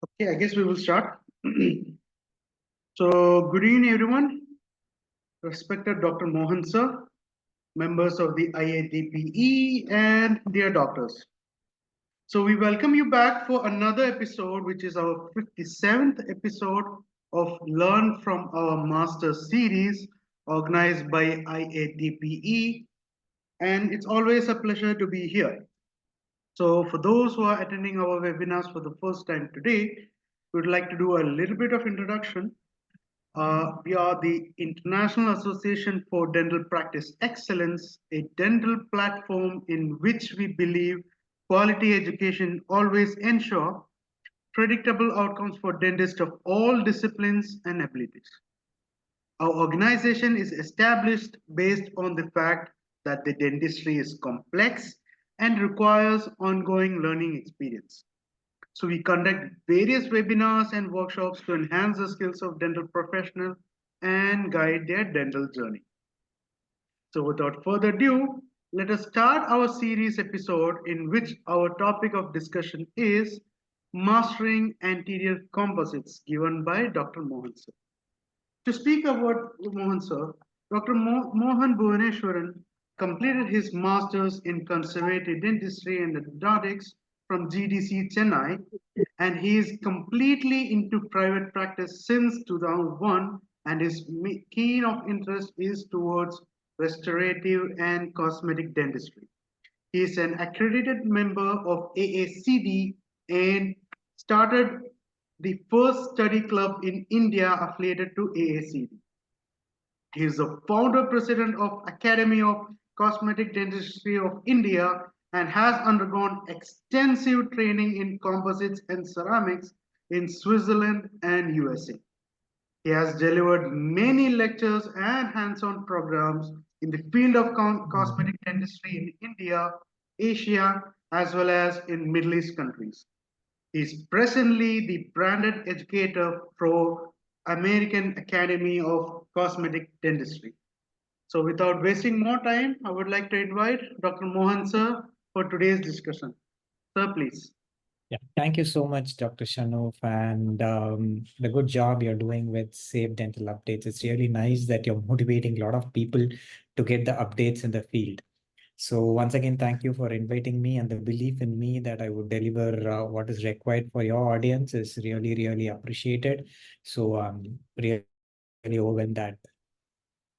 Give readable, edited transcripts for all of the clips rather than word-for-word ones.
Okay, I guess we will start. So, good evening, everyone. Respected Dr. Mohan sir, members of the IADPE, and dear doctors. So, we welcome you back for another episode, which is our 57th episode of Learn from Our Master series organized by IADPE. And it's always a pleasure to be here. So, for those who are attending our webinars for the first time today, we would like to do a little bit of introduction. We are the International Association for Dental Practice Excellence, a dental platform in which we believe quality education always ensure predictable outcomes for dentists of all disciplines and abilities. Our organization is established based on the fact that the dentistry is complex and requires ongoing learning experience. So we conduct various webinars and workshops to enhance the skills of dental professionals and guide their dental journey. So without further ado, let us start our series episode in which our topic of discussion is Mastering Anterior Composites given by Dr. Mohan sir. To speak about Mohan sir, Dr. Mohan Bhuvaneswaran completed his master's in conservative dentistry and endodontics from GDC Chennai, and he is completely into private practice since 2001, and his keen of interest is towards restorative and cosmetic dentistry. He is an accredited member of AACD and started the first study club in India affiliated to AACD. He is the founder president of Academy of Cosmetic Dentistry of India and has undergone extensive training in composites and ceramics in Switzerland and USA. He has delivered many lectures and hands-on programs in the field of cosmetic dentistry in India, Asia, as well as in Middle East countries. He is presently the branded educator for American Academy of Cosmetic Dentistry. So without wasting more time, I would like to invite Dr. Mohan sir for today's discussion. Sir, please. Yeah, thank you so much, Dr. Shanuf, and the good job you're doing with Safe Dental Updates. It's really nice that you're motivating a lot of people to get the updates in the field. So once again, thank you for inviting me, and the belief in me that I would deliver what is required for your audience is really, really appreciated. So I'm really overwhelmed that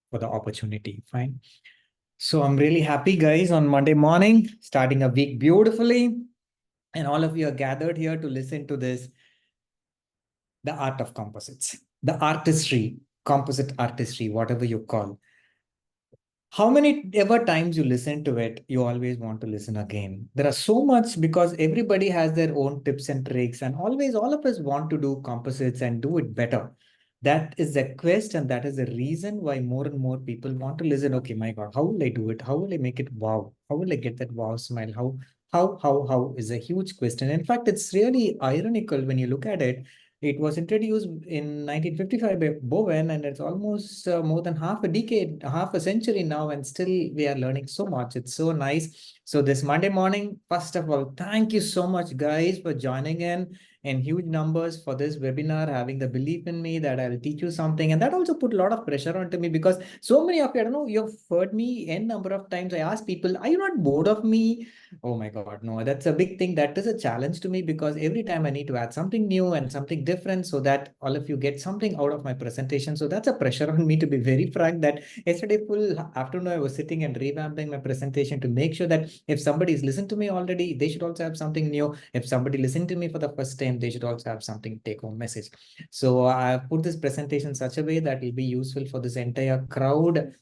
for the opportunity. Fine. So I'm really happy, guys, on Monday morning, starting a week beautifully. And all of you are gathered here to listen to this, the art of composites, the artistry, composite artistry, whatever you call. How many ever times you listen to it, you always want to listen again. There are so much because everybody has their own tips and tricks, and always all of us want to do composites and do it better. That is the quest, and that is the reason why more and more people want to listen. Okay, my God, how will I do it? How will I make it wow? How will I get that wow smile? How is a huge question. In fact, it's really ironical when you look at it. It was introduced in 1955 by Bowen, and it's almost more than half a decade, half a century now, and still we are learning so much. It's so nice. So this Monday morning, first of all, thank you so much, guys, for joining in huge numbers for this webinar, having the belief in me that I'll teach you something. And that also put a lot of pressure onto me because so many of you, I don't know, you've heard me n number of times. I ask people, are you not bored of me? Oh my God, no, that's a big thing. That is a challenge to me because every time I need to add something new and something different so that all of you get something out of my presentation. So that's a pressure on me, to be very frank, that yesterday full afternoon I was sitting and revamping my presentation to make sure that if somebody's listened to me already, they should also have something new. If somebody listened to me for the first time, they should also have something take home message. So I put this presentation in such a way that will be useful for this entire crowd,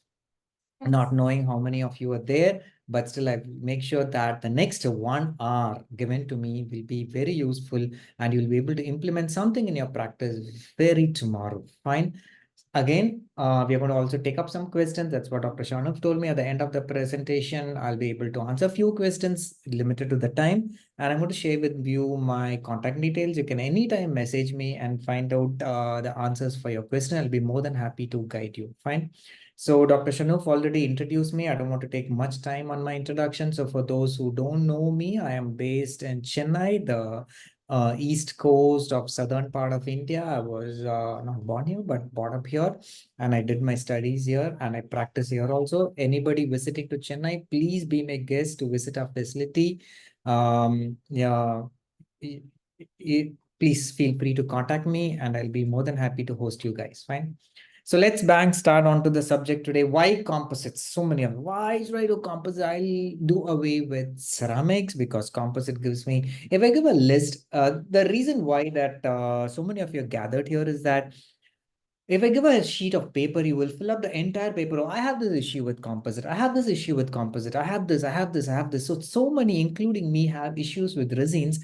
not knowing how many of you are there, but still I make sure that the next 1 hour given to me will be very useful and you'll be able to implement something in your practice very tomorrow. Fine. Again, we are going to also take up some questions. That's what Dr. Shanuf told me at the end of the presentation. I'll be able to answer a few questions limited to the time. And I'm going to share with you my contact details. You can anytime message me and find out the answers for your question. I'll be more than happy to guide you. Fine. So Dr. Shanuf already introduced me. I don't want to take much time on my introduction. So for those who don't know me, I am based in Chennai, the east coast of southern part of India. I was not born here, but brought up here, and I did my studies here, and I practice here also. Anybody visiting to Chennai, please be my guest to visit our facility. Yeah, y- please feel free to contact me, and I'll be more than happy to host you guys. Fine. So let's bang start on to the subject today. Why composites? So many of them. Why should I do composite? I'll do away with ceramics because composite gives me. If I give a list, the reason why that so many of you are gathered here is that if I give a sheet of paper, you will fill up the entire paper. Oh, I have this issue with composite. I have this issue with composite. I have this. I have this. I have this. So many, including me, have issues with resins.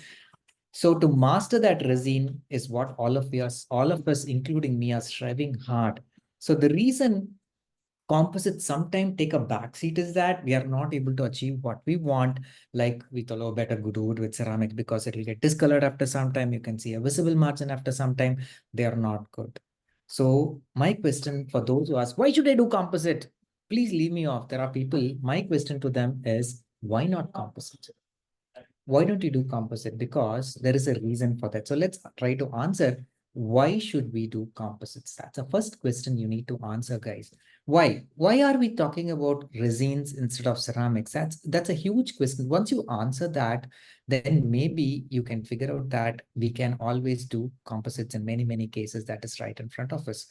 So to master that resin is what all of us, including me, are striving hard. So the reason composites sometimes take a backseat is that we are not able to achieve what we want, like we thought, oh, better go do it with ceramics because it will get discolored after some time. You can see a visible margin after some time. They are not good. So my question for those who ask, why should I do composite? Please leave me off. There are people, my question to them is, why not composite? Why don't you do composite? Because there is a reason for that. So let's try to answer, why should we do composites? That's the first question you need to answer, guys. Why? Why are we talking about resins instead of ceramics? That's a huge question. Once you answer that, then maybe you can figure out that we can always do composites in many, many cases. That is right in front of us.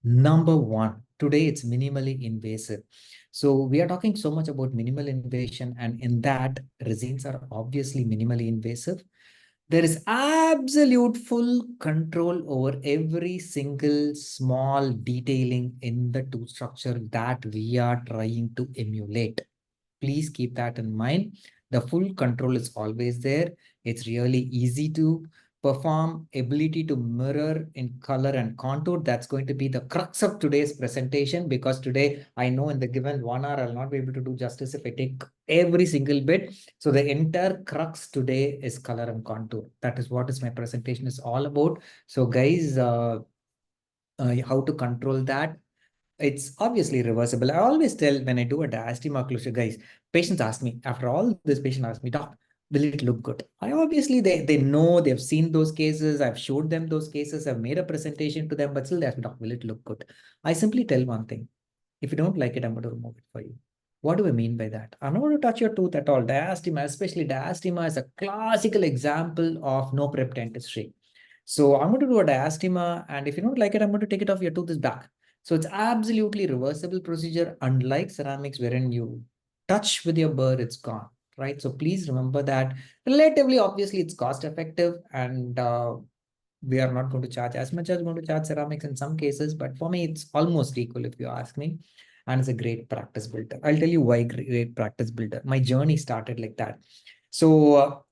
Number one, today it's minimally invasive. So we are talking so much about minimal invasion, and in that, resins are obviously minimally invasive. There is absolute full control over every single small detailing in the tooth structure that we are trying to emulate. Please keep that in mind. The full control is always there. It's really easy to perform, ability to mirror in color and contour. That's going to be the crux of today's presentation, because today I know in the given 1 hour, I'll not be able to do justice if I take every single bit. So the entire crux today is color and contour. That is what is my presentation is all about. So guys, how to control that? It's obviously reversible. I always tell when I do a diastema occlusion, guys, patients ask me, after all this patient asks me, doc, will it look good? I obviously, they know, they've seen those cases. I've showed them those cases. I've made a presentation to them, but still they ask me, doc, will it look good? I simply tell one thing. If you don't like it, I'm going to remove it for you. What do I mean by that? I'm not going to touch your tooth at all. Diastema, especially diastema, is a classical example of no prep dentistry. So I'm going to do a diastema, and if you don't like it, I'm going to take it off. Your tooth is back. So it's absolutely reversible procedure, unlike ceramics, wherein you touch with your burr, it's gone, right? So please remember that. Relatively, obviously, it's cost effective, and we are not going to charge as much as going to charge ceramics in some cases, but for me, it's almost equal if you ask me. And it's a great practice builder. I'll tell you why great practice builder. My journey started like that. So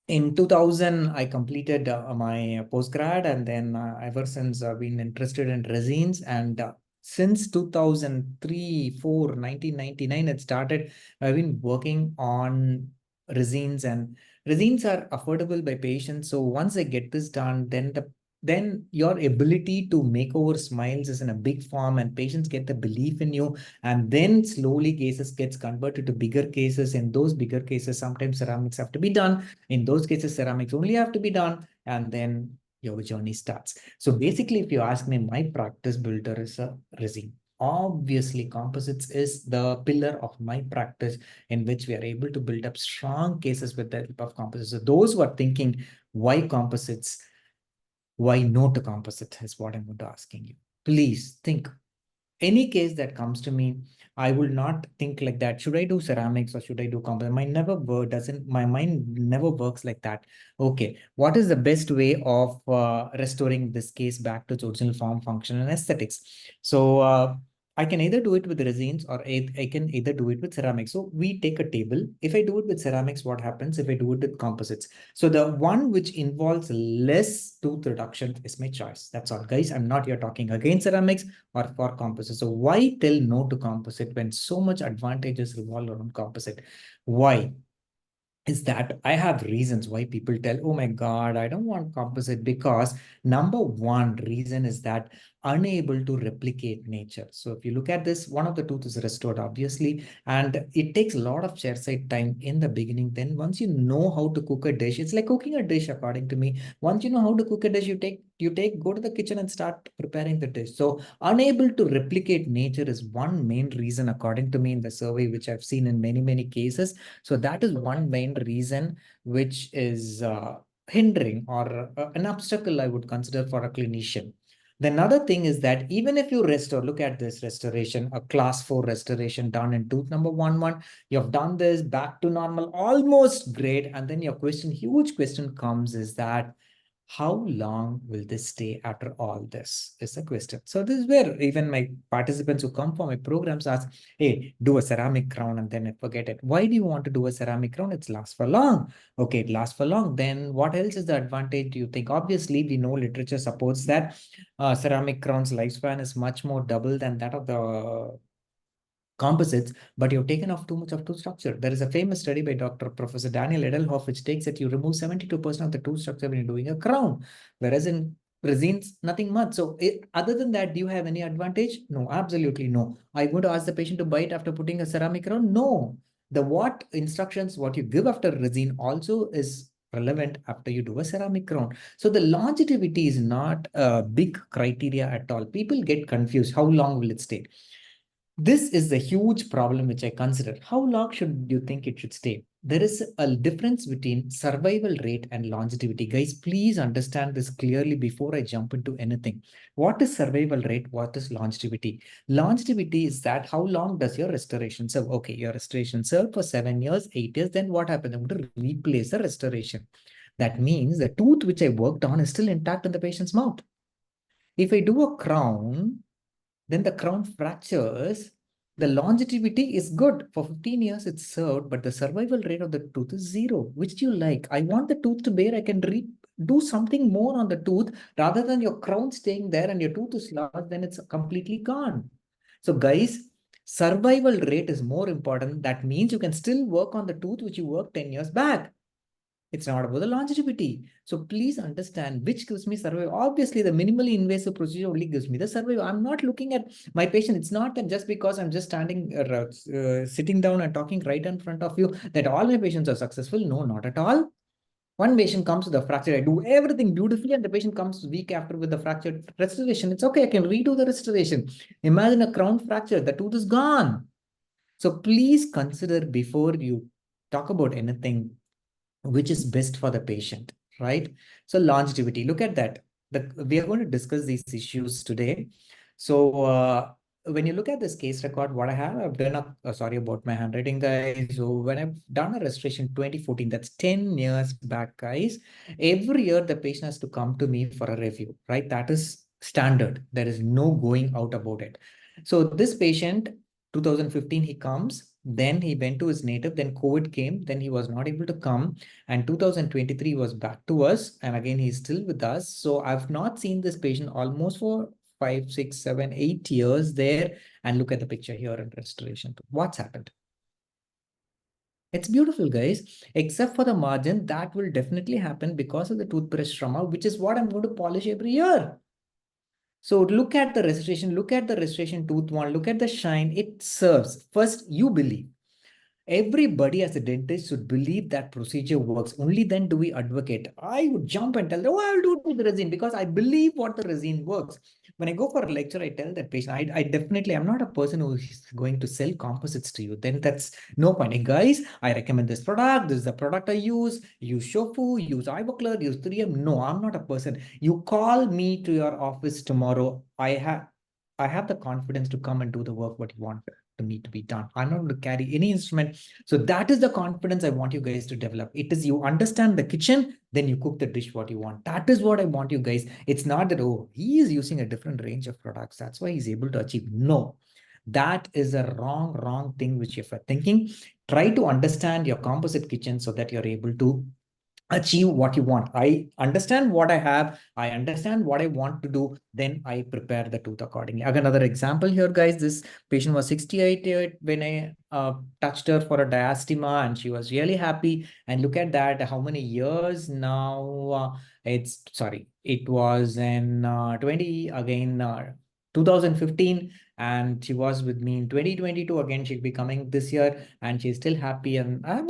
in 2000, I completed my postgrad, and then ever since I've been interested in resins. And since 2003, 4, 1999, it started. I've been working on resins, and resins are affordable by patients. So once I get this done, then your ability to make over smiles is in a big form, and patients get the belief in you, and then slowly cases gets converted to bigger cases. In those bigger cases, sometimes ceramics have to be done. In those cases, ceramics only have to be done, and then your journey starts. So basically, if you ask me, my practice builder is a resin. Obviously, composites is the pillar of my practice, in which we are able to build up strong cases with the help of composites. So those who are thinking, why composites? Why no to composite is what I'm going to asking you. Please think, any case that comes to me, I will not think like that. Should I do ceramics or should I do composite? My mind never works like that. Okay, what is the best way of restoring this case back to its original form, function, and aesthetics? So I can either do it with resins, or I can either do it with ceramics. So we take a table. If I do it with ceramics, what happens? If I do it with composites, so the one which involves less tooth reduction is my choice. That's all, guys. I'm not here talking against ceramics or for composite. So why tell no to composite when so much advantages revolve around composite? Why? Is that I have reasons why people tell, oh my God, I don't want composite, because number one reason is that unable to replicate nature. So if you look at this, one of the tooth is restored, obviously, and it takes a lot of chair side time in the beginning. Then once you know how to cook a dish, it's like cooking a dish, according to me. Once you know how to cook a dish, go to the kitchen and start preparing the dish. So unable to replicate nature is one main reason, according to me, in the survey, which I've seen in many, many cases. So that is one main reason which is hindering or an obstacle I would consider for a clinician. The another thing is that even if you restore, look at this restoration, a class 4 restoration done in tooth number 1, you have done this back to normal, almost great. And then your question, huge question comes is that how long will this stay after all this is the question. So this is where even my participants who come for my programs ask, hey, do a ceramic crown and then forget it. Why do you want to do a ceramic crown? It lasts for long. Okay, it lasts for long. Then what else is the advantage do you think? Obviously, we know literature supports that ceramic crown's lifespan is much more double than that of the composites, but you've taken off too much of tooth structure. There is a famous study by Dr. Professor Daniel Edelhoff, which takes that you remove 72% of the tooth structure when you're doing a crown, whereas in resins, nothing much. So other than that, do you have any advantage? No, absolutely no. I'm going to ask the patient to bite after putting a ceramic crown? No. The what instructions, what you give after resin also is relevant after you do a ceramic crown. So the longevity is not a big criteria at all. People get confused. How long will it stay? This is the huge problem which I consider. How long should you think it should stay? There is a difference between survival rate and longevity. Guys, please understand this clearly before I jump into anything. What is survival rate? What is longevity? Longevity is that how long does your restoration serve? Okay, your restoration served for 7 years, 8 years. Then what happens? I'm going to replace the restoration. That means the tooth which I worked on is still intact in the patient's mouth. If I do a crown, then the crown fractures. The longevity is good. For 15 years, it's served, but the survival rate of the tooth is 0. Which do you like? I want the tooth to bear. I can do something more on the tooth rather than your crown staying there and your tooth is lost, then it's completely gone. So guys, survival rate is more important. That means you can still work on the tooth which you worked 10 years back. It's not about the longevity. So please understand which gives me survival. Obviously, the minimally invasive procedure only gives me the survival. I'm not looking at my patient. It's not that just because I'm just sitting down and talking right in front of you that all my patients are successful. No, not at all. One patient comes with a fracture. I do everything beautifully, and the patient comes week after with the fractured restoration. It's okay. I can redo the restoration. Imagine a crown fracture. The tooth is gone. So please consider before you talk about anything which is best for the patient, right? So longevity, look at that. We are going to discuss these issues today. So when you look at this case record, what I have, I've done sorry about my handwriting, guys. So when I've done a restoration 2014, that's 10 years back, guys. Every year the patient has to come to me for a review, right? That is standard. There is no going out about it. So this patient, 2015, he comes, then he went to his native, then COVID came, then he was not able to come, and 2023 was back to us, and again he's still with us. So I've not seen this patient almost for 5, 6, 7, 8 years there. And look at the picture here in restoration. What's happened? It's beautiful, guys, except for the margin. That will definitely happen because of the toothbrush trauma, which is what I'm going to polish every year. So look at the restoration, look at the restoration tooth one, look at the shine. It serves. First, you believe. Everybody as a dentist should believe that procedure works. Only then do we advocate. I would jump and tell them, oh, I'll do it with the resin because I believe what the resin works. When I go for a lecture, I tell that patient, I definitely, I'm not a person who is going to sell composites to you. Then that's no point. Hey, guys, I recommend this product. This is the product I use. Use Shofu, use Ivoclar, use 3M. No, I'm not a person. You call me to your office tomorrow. I have the confidence to come and do the work what you want to need to be done. I'm not going to carry any instrument. So that is the confidence I want you guys to develop. It is you understand the kitchen, then you cook the dish what you want. That is what I want you guys. It's not that, oh, he is using a different range of products. That's why he's able to achieve. No, that is a wrong thing which you're thinking. Try to understand your composite kitchen so that you're able to achieve what you want. I understand what I have, I understand what I want to do, then I prepare the tooth accordingly. Again, another example here, guys. This patient was 68 when I touched her for a diastema, and she was really happy. And look at that, how many years now? It's sorry, it was in 2015, and she was with me in 2022. Again, she'll be coming this year, and she's still happy. And I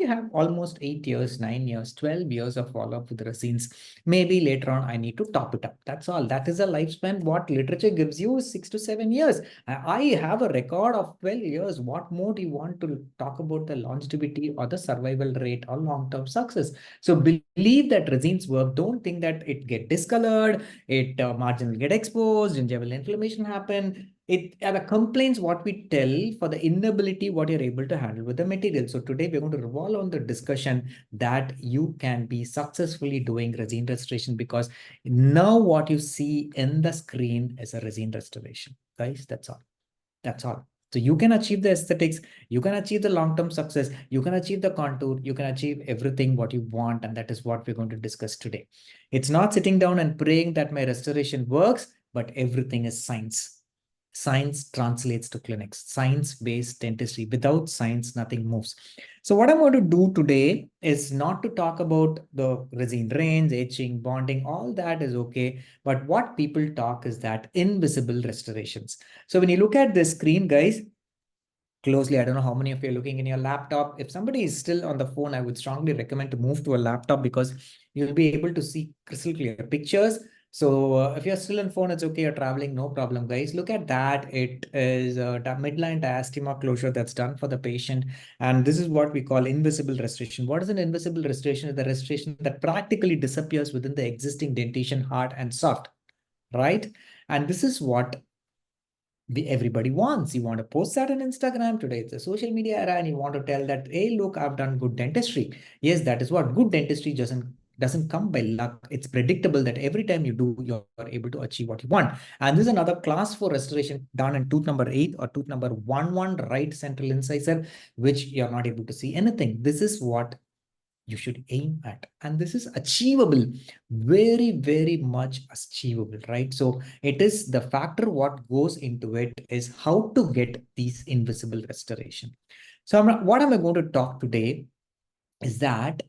have almost 8 years, 9 years, 12 years of follow-up with resins. Maybe later on I need to top it up. That's all. That is a lifespan. What literature gives you is 6 to 7 years. I have a record of 12 years. What more do you want to talk about the longevity or the survival rate or long-term success? So believe that resins work. Don't think that it get discolored, it margin will get exposed, gingival inflammation happen. It the complaints what we tell for the inability what you're able to handle with the material. So today we're going to revolve on the discussion that you can be successfully doing resin restoration, because now what you see in the screen is a resin restoration, guys. That's all. That's all. So you can achieve the aesthetics, you can achieve the long-term success, you can achieve the contour, you can achieve everything what you want, and that is what we're going to discuss today. It's not sitting down and praying that my restoration works, but everything is science. Science translates to clinics, science-based dentistry. Without science, nothing moves. So what I'm going to do today is not to talk about the resin range, etching, bonding, all that is okay. But what people talk is that invisible restorations. So when you look at this screen, guys, closely, I don't know how many of you are looking in your laptop. If somebody is still on the phone, I would strongly recommend to move to a laptop, because you'll be able to see crystal clear pictures. So if you're still on phone, it's okay. You're traveling, no problem, guys. Look at that. It is a midline diastema closure that's done for the patient. And this is what we call invisible restoration. What is an invisible restoration? Is the restoration that practically disappears within the existing dentition, hard and soft, right? And this is what everybody wants. You want to post that on Instagram. Today it's a social media era, and you want to tell that, hey, look, I've done good dentistry. Yes, that is what good dentistry doesn't come by luck. It's predictable that every time you do, you're able to achieve what you want. And this is another class 4 restoration done in tooth number 8 or tooth number 11, right central incisor, which you're not able to see anything. This is what you should aim at, and this is achievable, very, very much achievable, right? So it is the factor what goes into it is how to get these invisible restoration. So what am I going to talk today is that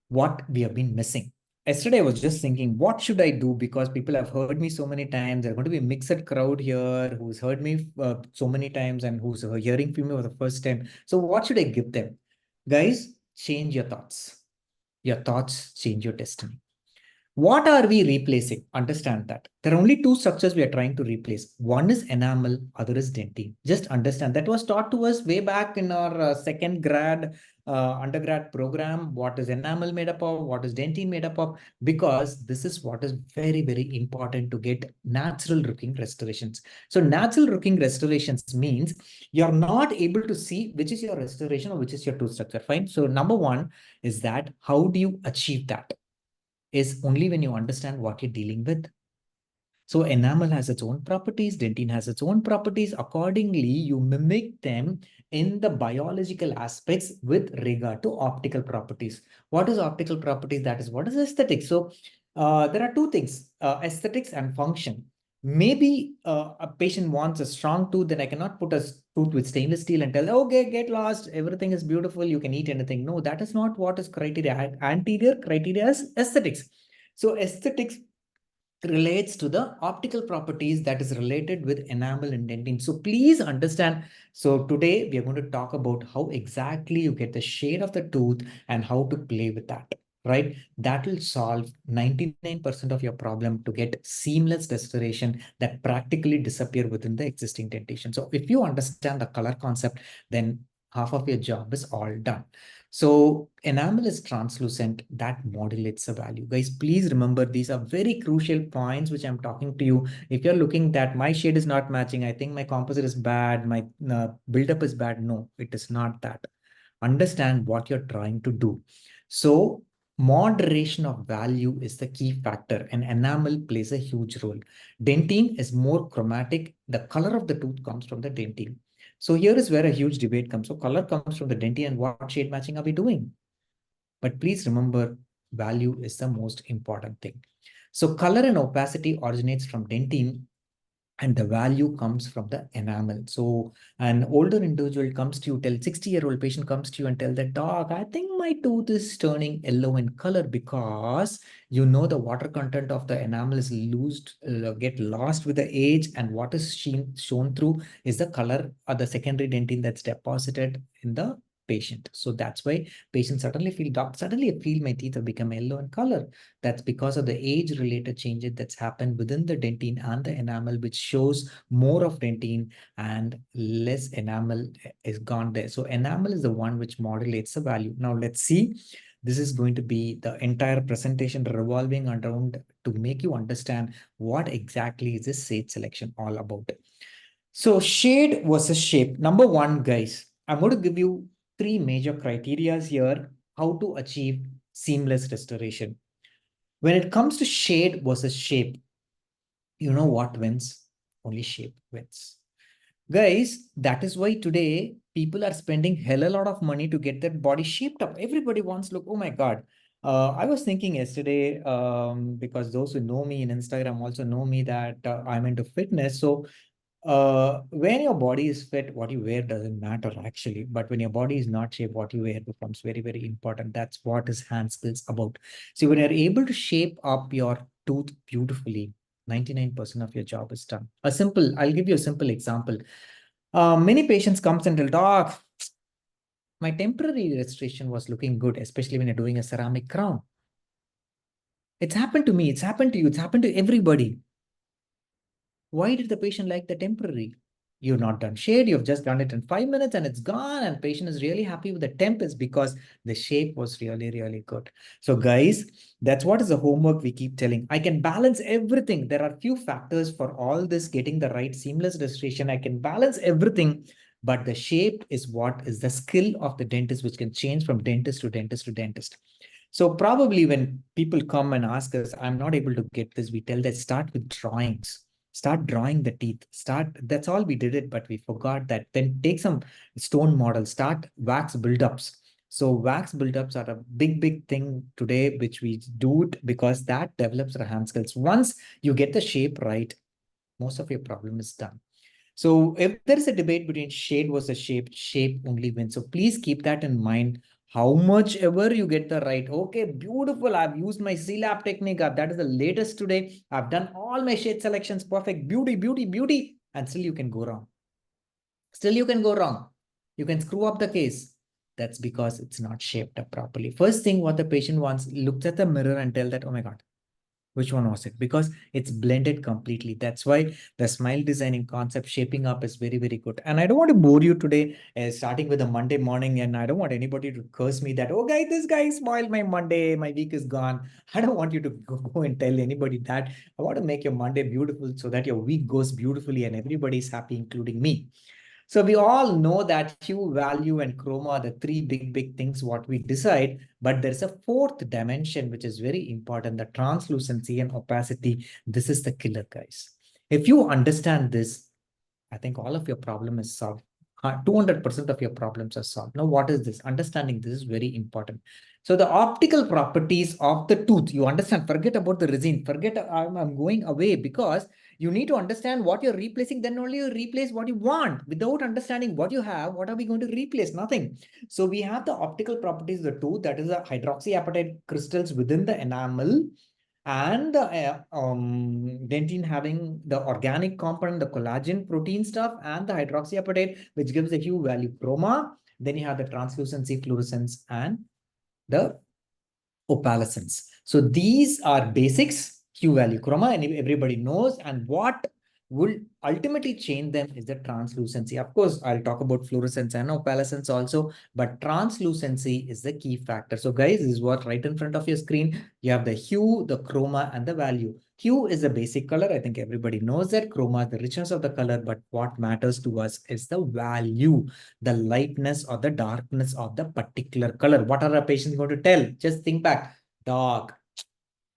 what we have been missing. Yesterday, I was just thinking, what should I do? Because people have heard me so many times. There's going to be a mixed crowd here who's heard me so many times and who's hearing from me for the first time. So what should I give them? Guys, change your thoughts. Your thoughts change your destiny. What are we replacing? Understand that. There are only two structures we are trying to replace. One is enamel, other is dentine. Just understand that was taught to us way back in our second grad undergrad program. What is enamel made up of? What is dentine made up of? Because this is what is very, very important to get natural looking restorations. So natural looking restorations means you're not able to see which is your restoration or which is your tooth structure. Fine. So number one is that how do you achieve that? Is only when you understand what you're dealing with. So enamel has its own properties, dentine has its own properties. Accordingly, you mimic them in the biological aspects with regard to optical properties. What is optical properties? That is what is aesthetics. So there are two things, aesthetics and function. Maybe a patient wants a strong tooth, then I cannot put a tooth with stainless steel and tell, okay, get lost, everything is beautiful, you can eat anything. No, that is not what is criteria. Anterior criteria is aesthetics. So aesthetics relates to the optical properties that is related with enamel and dentine. So please understand. So today we are going to talk about how exactly you get the shade of the tooth and how to play with that, right? That will solve 99% of your problem to get seamless restoration that practically disappear within the existing dentition. So if you understand the color concept, then half of your job is all done. So enamel is translucent, that modulates the value. Guys, please remember these are very crucial points which I'm talking to you. If you're looking that my shade is not matching, I think my composite is bad, my buildup is bad. No, it is not that. Understand what you're trying to do. So moderation of value is the key factor, and enamel plays a huge role. Dentine is more chromatic. The color of the tooth comes from the dentine. So here is where a huge debate comes. So color comes from the dentine, and what shade matching are we doing? But please remember, value is the most important thing. So color and opacity originates from dentine, and the value comes from the enamel. So an older individual comes to you, 60-year-old patient comes to you and tell that, doc, I think my tooth is turning yellow in color because the water content of the enamel is get lost with the age, and what is shown through is the color or the secondary dentine that's deposited in the patient. So that's why patients suddenly feel, doc, suddenly I feel my teeth have become yellow in color. That's because of the age-related changes that's happened within the dentine and the enamel, which shows more of dentine and less enamel is gone there. So enamel is the one which modulates the value. Now let's see. This is going to be the entire presentation revolving around to make you understand what exactly is this shade selection all about. So shade versus shape. Number one, guys, I'm going to give you three major criteria here how to achieve seamless restoration. When it comes to shade versus shape, you know what wins? Only shape wins. Guys, that is why today people are spending hell a lot of money to get their body shaped up. Everybody wants to look, oh my God. I was thinking yesterday, because those who know me in Instagram also know me that I'm into fitness. So when your body is fit, what you wear doesn't matter actually. But when your body is not shaped, what you wear becomes very, very important. That's what is hand skills about. So when you're able to shape up your tooth beautifully, 99% of your job is done. I'll give you a simple example. Many patients comes and tell, doc, my temporary restoration was looking good, especially when you're doing a ceramic crown. It's happened to me. It's happened to you. It's happened to everybody. Why did the patient like the temporary? You've not done shade, you've just done it in 5 minutes and it's gone, and patient is really happy with the temp is because the shape was really, really good. So guys, that's what is the homework we keep telling. I can balance everything. There are few factors for all this getting the right seamless restoration. I can balance everything, but the shape is what is the skill of the dentist, which can change from dentist to dentist to dentist. So probably when people come and ask us, I'm not able to get this, we tell them start with drawings. Start drawing the teeth. That's all we did it, but we forgot that. Then take some stone models, start wax buildups. So wax buildups are a big, big thing today, which we do it because that develops our hand skills. Once you get the shape right, most of your problem is done. So if there is a debate between shade versus shape, shape only wins. So please keep that in mind. How much ever you get the right. Okay, beautiful. I've used my C-lab technique. That is the latest today. I've done all my shade selections. Perfect. Beauty, beauty, beauty. And still you can go wrong. Still you can go wrong. You can screw up the case. That's because it's not shaped up properly. First thing what the patient wants, looks at the mirror and tell that, oh my God, which one was it? Because it's blended completely. That's why the smile designing concept shaping up is very, very good. And I don't want to bore you today, starting with a Monday morning. And I don't want anybody to curse me that, oh, guy, this guy spoiled my Monday. My week is gone. I don't want you to go and tell anybody that. I want to make your Monday beautiful so that your week goes beautifully and everybody's happy, including me. So we all know that hue, value, and chroma are the three big, big things what we decide. But there's a fourth dimension, which is very important, the translucency and opacity. This is the killer, guys. If you understand this, I think all of your problem is solved. 200% of your problems are solved. Now, what is this? Understanding this is very important. So the optical properties of the tooth, you understand, forget about the resin, forget I'm going away because you need to understand what you're replacing, then only you replace what you want. Without understanding what you have, what are we going to replace? Nothing. So we have the optical properties of the tooth, that is the hydroxyapatite crystals within the enamel, and the dentine having the organic component, the collagen protein stuff, and the hydroxyapatite, which gives the hue, value, chroma. Then you have the translucency, fluorescence, and the opalescence. So these are basics, hue, value, chroma, and everybody knows. And what will ultimately change them is the translucency. Of course, I'll talk about fluorescence and opalescence also, but translucency is the key factor. So guys, this is what right in front of your screen. You have the hue, the chroma, and the value. Hue is the basic color. I think everybody knows that. Chroma is the richness of the color, but what matters to us is the value, the lightness or the darkness of the particular color. What are our patients going to tell? Just think back. Dark.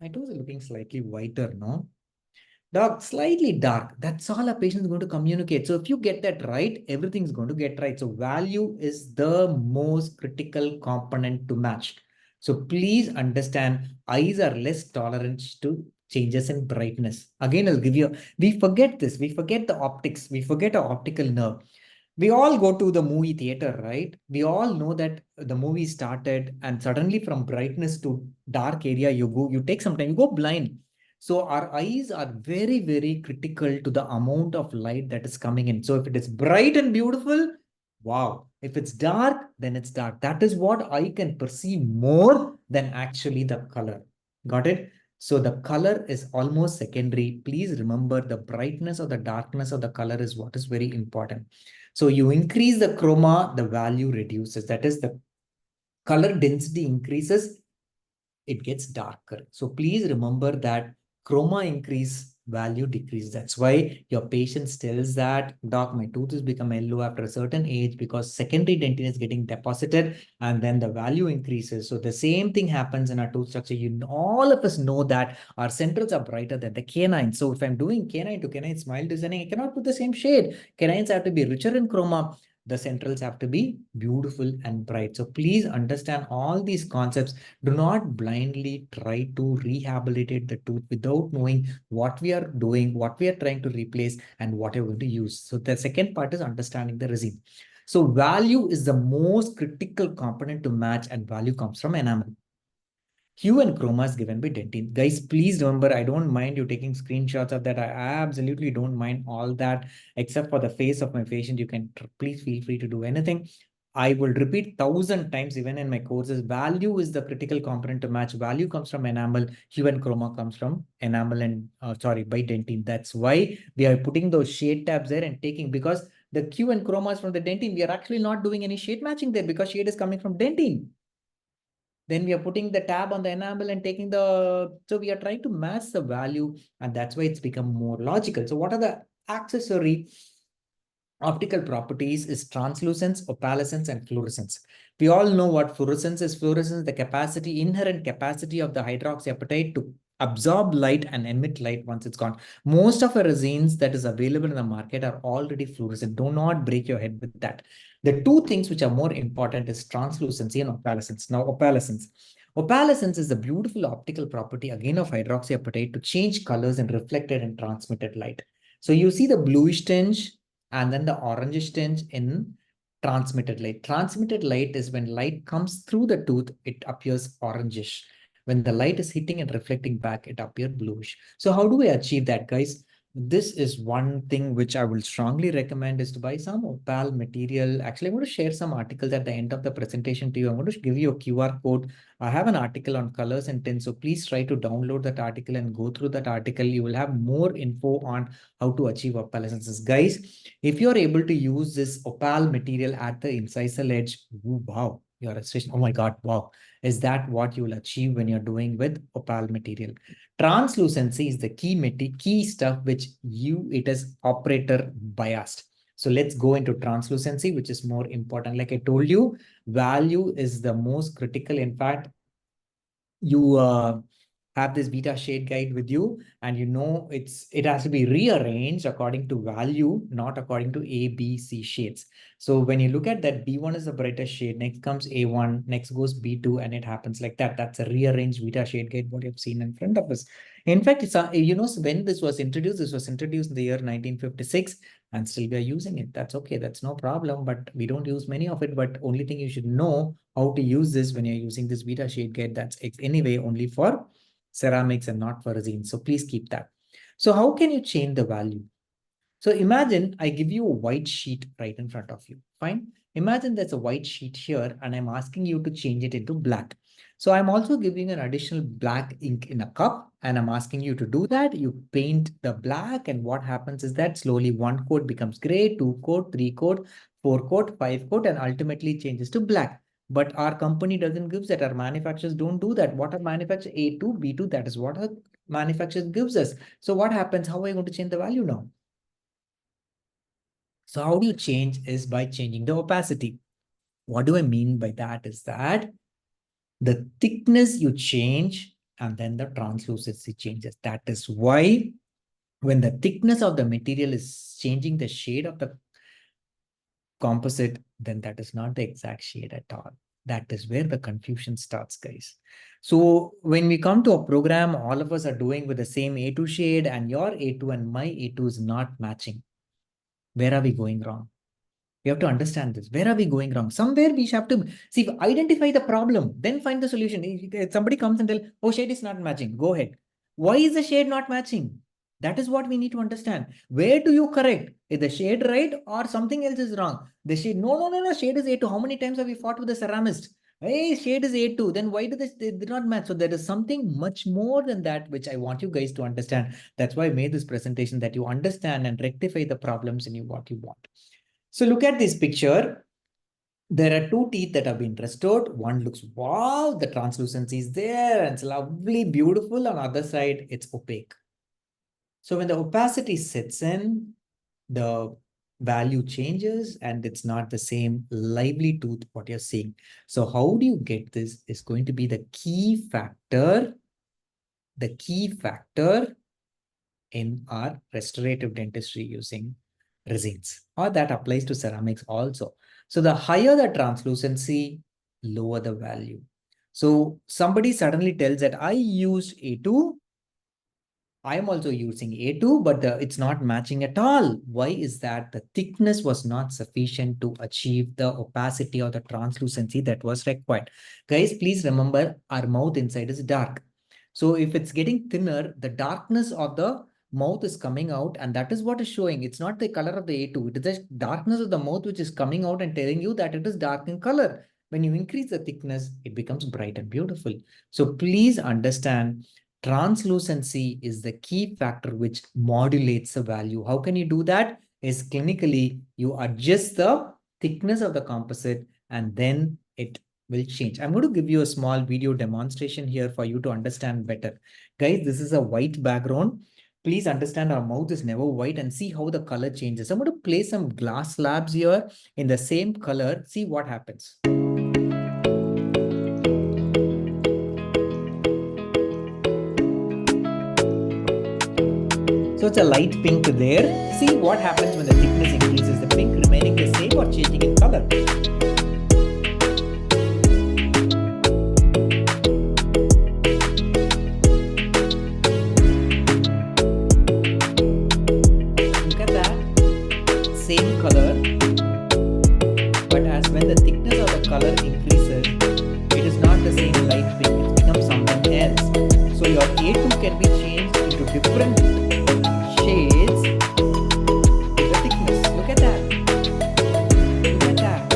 My toes are looking slightly whiter, no? Dark, slightly dark. That's all a patient is going to communicate. So if you get that right, everything's going to get right. So value is the most critical component to match. So please understand, eyes are less tolerant to changes in brightness. Again, I'll give you, we forget this, we forget the optics, we forget our optical nerve. We all go to the movie theater, right? We all know that the movie started and suddenly from brightness to dark area, you take some time, you go blind. So our eyes are very, very critical to the amount of light that is coming in. So if it is bright and beautiful, wow. If it's dark, then it's dark. That is what I can perceive more than actually the color. Got it? So the color is almost secondary. Please remember the brightness or the darkness of the color is what is very important. So you increase the chroma, the value reduces. That is, the color density increases, it gets darker. So please remember that chroma increase, value decrease. That's why your patient tells that, doc, my tooth has become yellow after a certain age because secondary dentin is getting deposited and then the value increases. So the same thing happens in our tooth structure. All of us know that our centrals are brighter than the canine. So if I'm doing canine to canine smile designing, I cannot put the same shade. Canines have to be richer in chroma. The centrals have to be beautiful and bright. So please understand all these concepts. Do not blindly try to rehabilitate the tooth without knowing what we are doing, what we are trying to replace, and what you're going to use. So the second part is understanding the resin. So value is the most critical component to match, and value comes from enamel. Hue and chroma is given by dentin. Guys, please remember, I don't mind you taking screenshots of that. I absolutely don't mind all that, except for the face of my patient. You can please feel free to do anything. I will repeat 1,000 times, even in my courses, value is the critical component to match. Value comes from enamel, hue and chroma comes from enamel and, by dentin. That's why we are putting those shade tabs there and taking, because the hue and chroma is from the dentin. We are actually not doing any shade matching there because shade is coming from dentin. Then we are putting the tab on the enamel and taking so we are trying to match the value, and that's why it's become more logical. So what are the accessory optical properties is translucence, opalescence, and fluorescence. We all know what fluorescence is. Fluorescence is the capacity, inherent capacity of the hydroxyapatite to absorb light and emit light once it's gone. Most of the resins that is available in the market are already fluorescent. Do not break your head with that. The two things which are more important is translucency and opalescence. Now, opalescence. Opalescence is the beautiful optical property again of hydroxyapatite to change colors in reflected and transmitted light. So you see the bluish tinge and then the orangish tinge in transmitted light. Transmitted light is when light comes through the tooth, it appears orangish. When the light is hitting and reflecting back, it appears bluish. So how do we achieve that, guys? This is one thing which I will strongly recommend is to buy some opal material. Actually, I'm going to share some articles at the end of the presentation to you. I'm going to give you a QR code. I have an article on colors and tints. So please try to download that article and go through that article. You will have more info on how to achieve opalescence. Guys, if you're able to use this opal material at the incisal edge, wow, your restoration, oh my God, wow. Is that what you will achieve when you're doing with opal material? Translucency is the key stuff which it is operator biased. So let's go into translucency, which is more important. Like I told you, value is the most critical. In fact, you have this beta shade guide with you, and it has to be rearranged according to value, not according to A, B, C shades. So when you look at that, B1 is the brightest shade, next comes A1, next goes B2, and it happens like that. That's a rearranged beta shade guide, what you've seen in front of us. In fact, it's when this was introduced in the year 1956, and still we are using it. That's okay, that's no problem, but we don't use many of it. But only thing you should know how to use this when you're using this beta shade guide. That's anyway only for ceramics and not for resin. So please keep that. So how can you change the value? So imagine I give you a white sheet right in front of you. Fine. Imagine there's a white sheet here and I'm asking you to change it into black. So I'm also giving an additional black ink in a cup and I'm asking you to do that. You paint the black, and what happens is that slowly one coat becomes gray, two coat, three coat, four coat, five coat, and ultimately changes to black. But our company doesn't give that. Our manufacturers don't do that. What our manufacturer A2, B2, that is what our manufacturer gives us. So what happens? How are you going to change the value now? So how do you change is by changing the opacity. What do I mean by that is that the thickness you change and then the translucency changes. That is why when the thickness of the material is changing the shade of the composite, then that is not the exact shade at all. That is where the confusion starts, guys. So when we come to a program, all of us are doing with the same A2 shade, and your A2 and my A2 is not matching. Where are we going wrong? We have to understand this. Where are we going wrong? Somewhere we have to see, identify the problem, then find the solution. If somebody comes and tell, oh, shade is not matching, go ahead. Why is the shade not matching? That is what we need to understand. Where do you correct? Is the shade right or something else is wrong? The shade, no, shade is A2. How many times have we fought with the ceramist? Hey, shade is A2. Then why do they did not match? So there is something much more than that, which I want you guys to understand. That's why I made this presentation, that you understand and rectify the problems in you, what you want. So look at this picture. There are two teeth that have been restored. One looks, wow, the translucency is there and it's lovely, beautiful. On the other side, it's opaque. So when the opacity sets in, the value changes and it's not the same lively tooth what you're seeing. So how do you get this is going to be the key factor in our restorative dentistry using resins, or that applies to ceramics also. So the higher the translucency, lower the value. So somebody suddenly tells that I used A2, I am also using A2, but it's not matching at all. Why is that? The thickness was not sufficient to achieve the opacity or the translucency that was required. Guys, please remember our mouth inside is dark. So if it's getting thinner, the darkness of the mouth is coming out, and that is what is showing. It's not the color of the A2. It is the darkness of the mouth which is coming out and telling you that it is dark in color. When you increase the thickness, it becomes bright and beautiful. So please understand, translucency is the key factor which modulates the value. How can you do that? Is clinically, you adjust the thickness of the composite and then it will change. I'm going to give you a small video demonstration here for you to understand better. Guys, this is a white background. Please understand our mouth is never white, and see how the color changes. I'm going to place some glass slabs here in the same color. See what happens. So it's a light pink there. See what happens when the thickness increases. The pink remaining the same or changing in color. Look at that. Same color. But as when the thickness of the color increases, it is not the same light pink. It becomes something else. So your A2 can be changed into different shades with the thickness. Look at that. Look at that.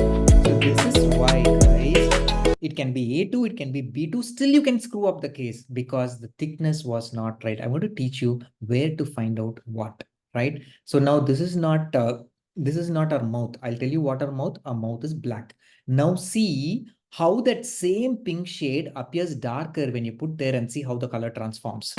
So this is why, guys, it can be A2, it can be B2. Still, you can screw up the case because the thickness was not right. I'm going to teach you where to find out what, right? So now this is not our mouth. I'll tell you what our mouth is black. Now see how that same pink shade appears darker when you put there, and see how the color transforms.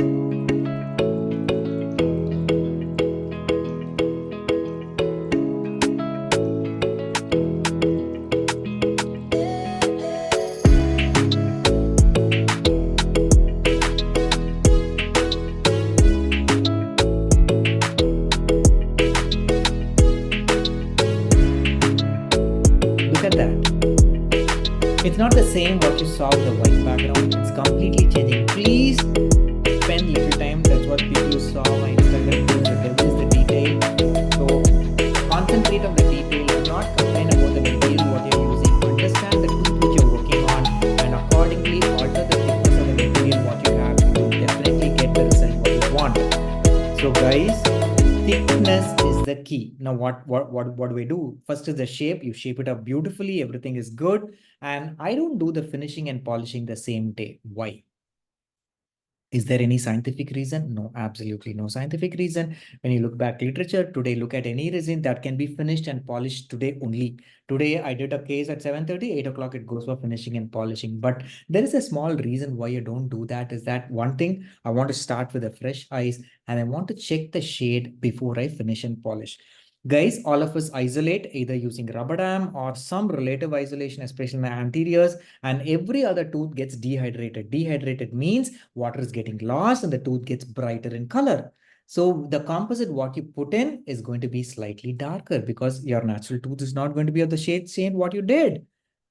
It's not the same what you saw with the white background. It's completely changing. Please spend little time. That's what people saw on my Instagram. The devil is the detail. So concentrate on the detail. Do not complain about the material what you're using. Understand the tooth which you're working on, and accordingly alter the thickness of the material what you have. You will definitely get the result what you want. So guys, thickness is the key. Now what do we do? First is the shape. You shape it up beautifully. Everything is good. And I don't do the finishing and polishing the same day. Why? Is there any scientific reason? No, absolutely no scientific reason. When you look back literature today, look at any resin that can be finished and polished today only. Today, I did a case at 7:30, 8 o'clock, it goes for finishing and polishing. But there is a small reason why you don't do that. Is that one thing, I want to start with a fresh eyes and I want to check the shade before I finish and polish. Guys, all of us isolate either using rubber dam or some relative isolation, especially in the anteriors, and every other tooth gets dehydrated. Dehydrated means water is getting lost and the tooth gets brighter in color. So the composite what you put in is going to be slightly darker because your natural tooth is not going to be of the shade what you did.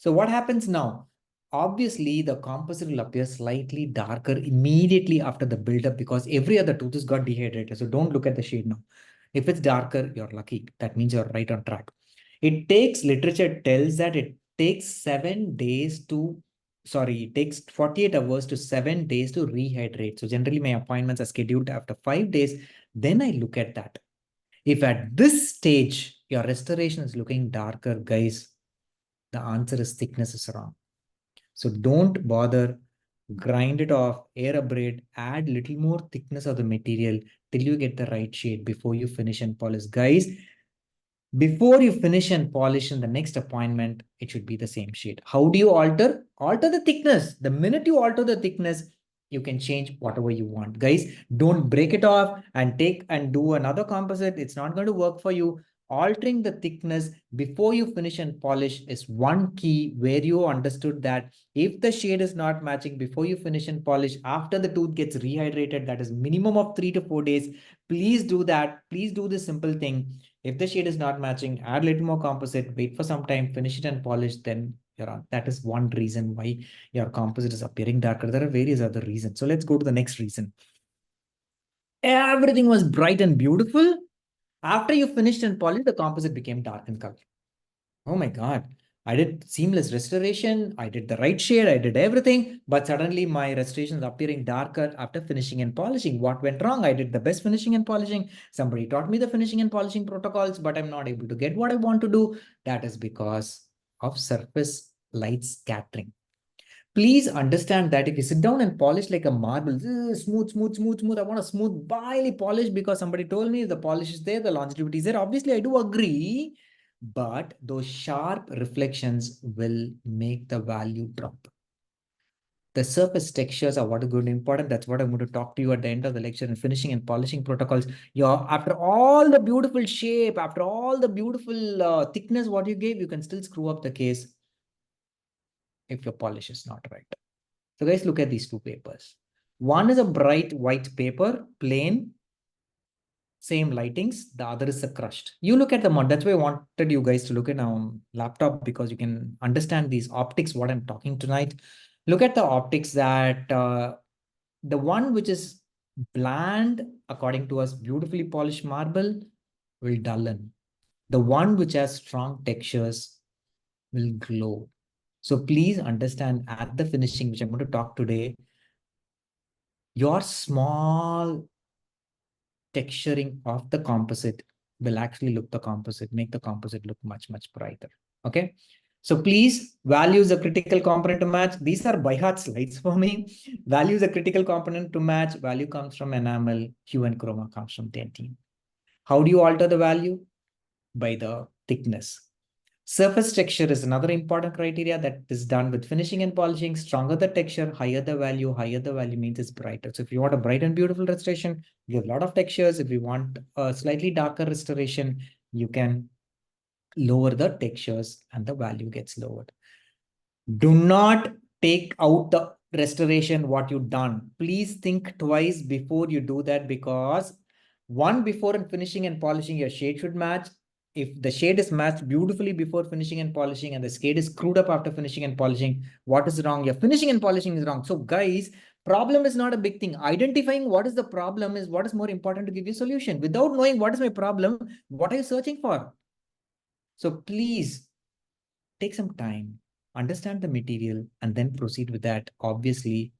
So what happens now? Obviously, the composite will appear slightly darker immediately after the buildup because every other tooth has got dehydrated. So don't look at the shade now. If it's darker, you're lucky. That means you're right on track. It takes, literature tells that it takes 7 days to, sorry, it takes 48 hours to 7 days to rehydrate. So generally my appointments are scheduled after 5 days. Then I look at that. If at this stage, your restoration is looking darker, guys, the answer is thickness is wrong. So don't bother, grind it off, air abrade, add little more thickness of the material till you get the right shade before you finish and polish. Guys, before you finish and polish in the next appointment, it should be the same shade. How do you alter? Alter the thickness. The minute you alter the thickness, you can change whatever you want. Guys, don't break it off and take and do another composite. It's not going to work for you. Altering the thickness before you finish and polish is one key where you understood that if the shade is not matching before you finish and polish, after the tooth gets rehydrated, that is minimum of 3 to 4 days. Please do that. Please do this simple thing. If the shade is not matching, add a little more composite, wait for some time, finish it and polish, then you're on. That is one reason why your composite is appearing darker. There are various other reasons. So let's go to the next reason. Everything was bright and beautiful. After you finished and polished, the composite became dark in color. Oh my God. I did seamless restoration. I did the right shade. I did everything. But suddenly my restoration is appearing darker after finishing and polishing. What went wrong? I did the best finishing and polishing. Somebody taught me the finishing and polishing protocols, but I'm not able to get what I want to do. That is because of surface light scattering. Please understand that if you sit down and polish like a marble, smooth, smooth, smooth, smooth. I want a smooth, biley polish because somebody told me the polish is there, the longevity is there. Obviously, I do agree, but those sharp reflections will make the value drop. The surface textures are what is going to be important. That's what I'm going to talk to you at the end of the lecture and finishing and polishing protocols. After all the beautiful shape, after all the beautiful thickness, what you gave, you can still screw up the case if your polish is not right. So guys, look at these two papers. One is a bright white paper, plain, same lightings. The other is a crushed. You look at the mod. That's why I wanted you guys to look at our laptop because you can understand these optics, what I'm talking tonight. Look at the optics that the one which is bland, according to us, beautifully polished marble will dullen. The one which has strong textures will glow. So please understand at the finishing, which I'm going to talk today, your small texturing of the composite will actually make the composite look much, much brighter. Okay. So please, value is a critical component to match. These are by heart slides for me. Value is a critical component to match. Value comes from enamel. Hue and chroma comes from dentine. How do you alter the value? By the thickness. Surface texture is another important criteria that is done with finishing and polishing. Stronger the texture, higher the value. Higher the value means it's brighter. So if you want a bright and beautiful restoration, you have a lot of textures. If you want a slightly darker restoration, you can lower the textures and the value gets lowered. Do not take out the restoration what you've done. Please think twice before you do that because one, before and finishing and polishing, your shade should match. If the shade is matched beautifully before finishing and polishing and the shade is screwed up after finishing and polishing, what is wrong? Your finishing and polishing is wrong. So guys, problem is not a big thing. Identifying what is the problem is what is more important to give you a solution. Without knowing what is my problem, what are you searching for? So please take some time, understand the material, and then proceed with that. Obviously,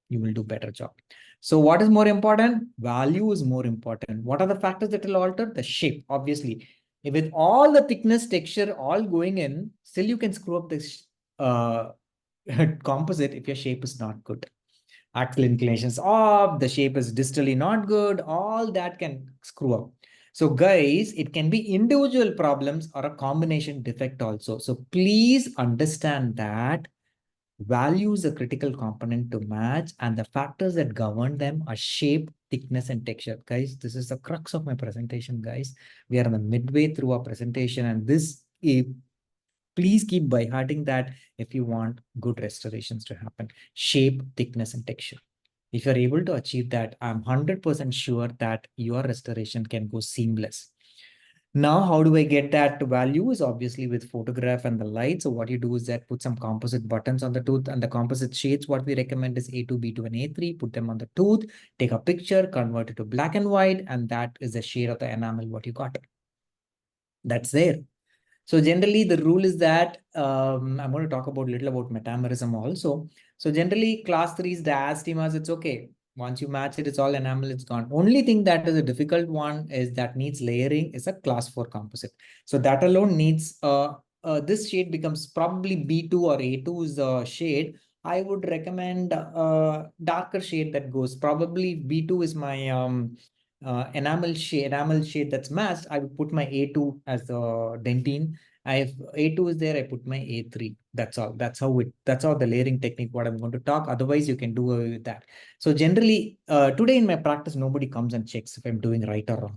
you will do better job. So what is more important? Value is more important. What are the factors that will alter? The shape, obviously. With all the thickness, texture, all going in, still you can screw up this composite if your shape is not good. Axial inclinations off, the shape is distally not good, all that can screw up. So guys, it can be individual problems or a combination defect also. So please understand that value is a critical component to match and the factors that govern them are shape, thickness, and texture. Guys, this is the crux of my presentation, guys. We are in the midway through our presentation and this, please keep by hearting that if you want good restorations to happen, shape, thickness, and texture. If you're able to achieve that, I'm 100% sure that your restoration can go seamless. Now, how do I get that value is obviously with photograph and the light. So what you do is that put some composite buttons on the tooth, and the composite shades, what we recommend is A2, B2, and A3. Put them on the tooth, take a picture, convert it to black and white, and that is the shade of the enamel what you got. That's there. So generally, the rule is that I'm going to talk about little about metamerism also. So generally, class 3 is diastemas. It's okay. Once you match it, it's all enamel, it's gone. Only thing that is a difficult one is that needs layering is a class 4 composite. So that alone needs, this shade becomes probably B2 or A2 is the shade. I would recommend a darker shade that goes, probably B2 is my enamel shade that's matched. I would put my A2 as the dentine. If A2 is there, I put my A3. That's all. That's how the layering technique, what I'm going to talk. Otherwise, you can do away with that. So generally, today in my practice, nobody comes and checks if I'm doing right or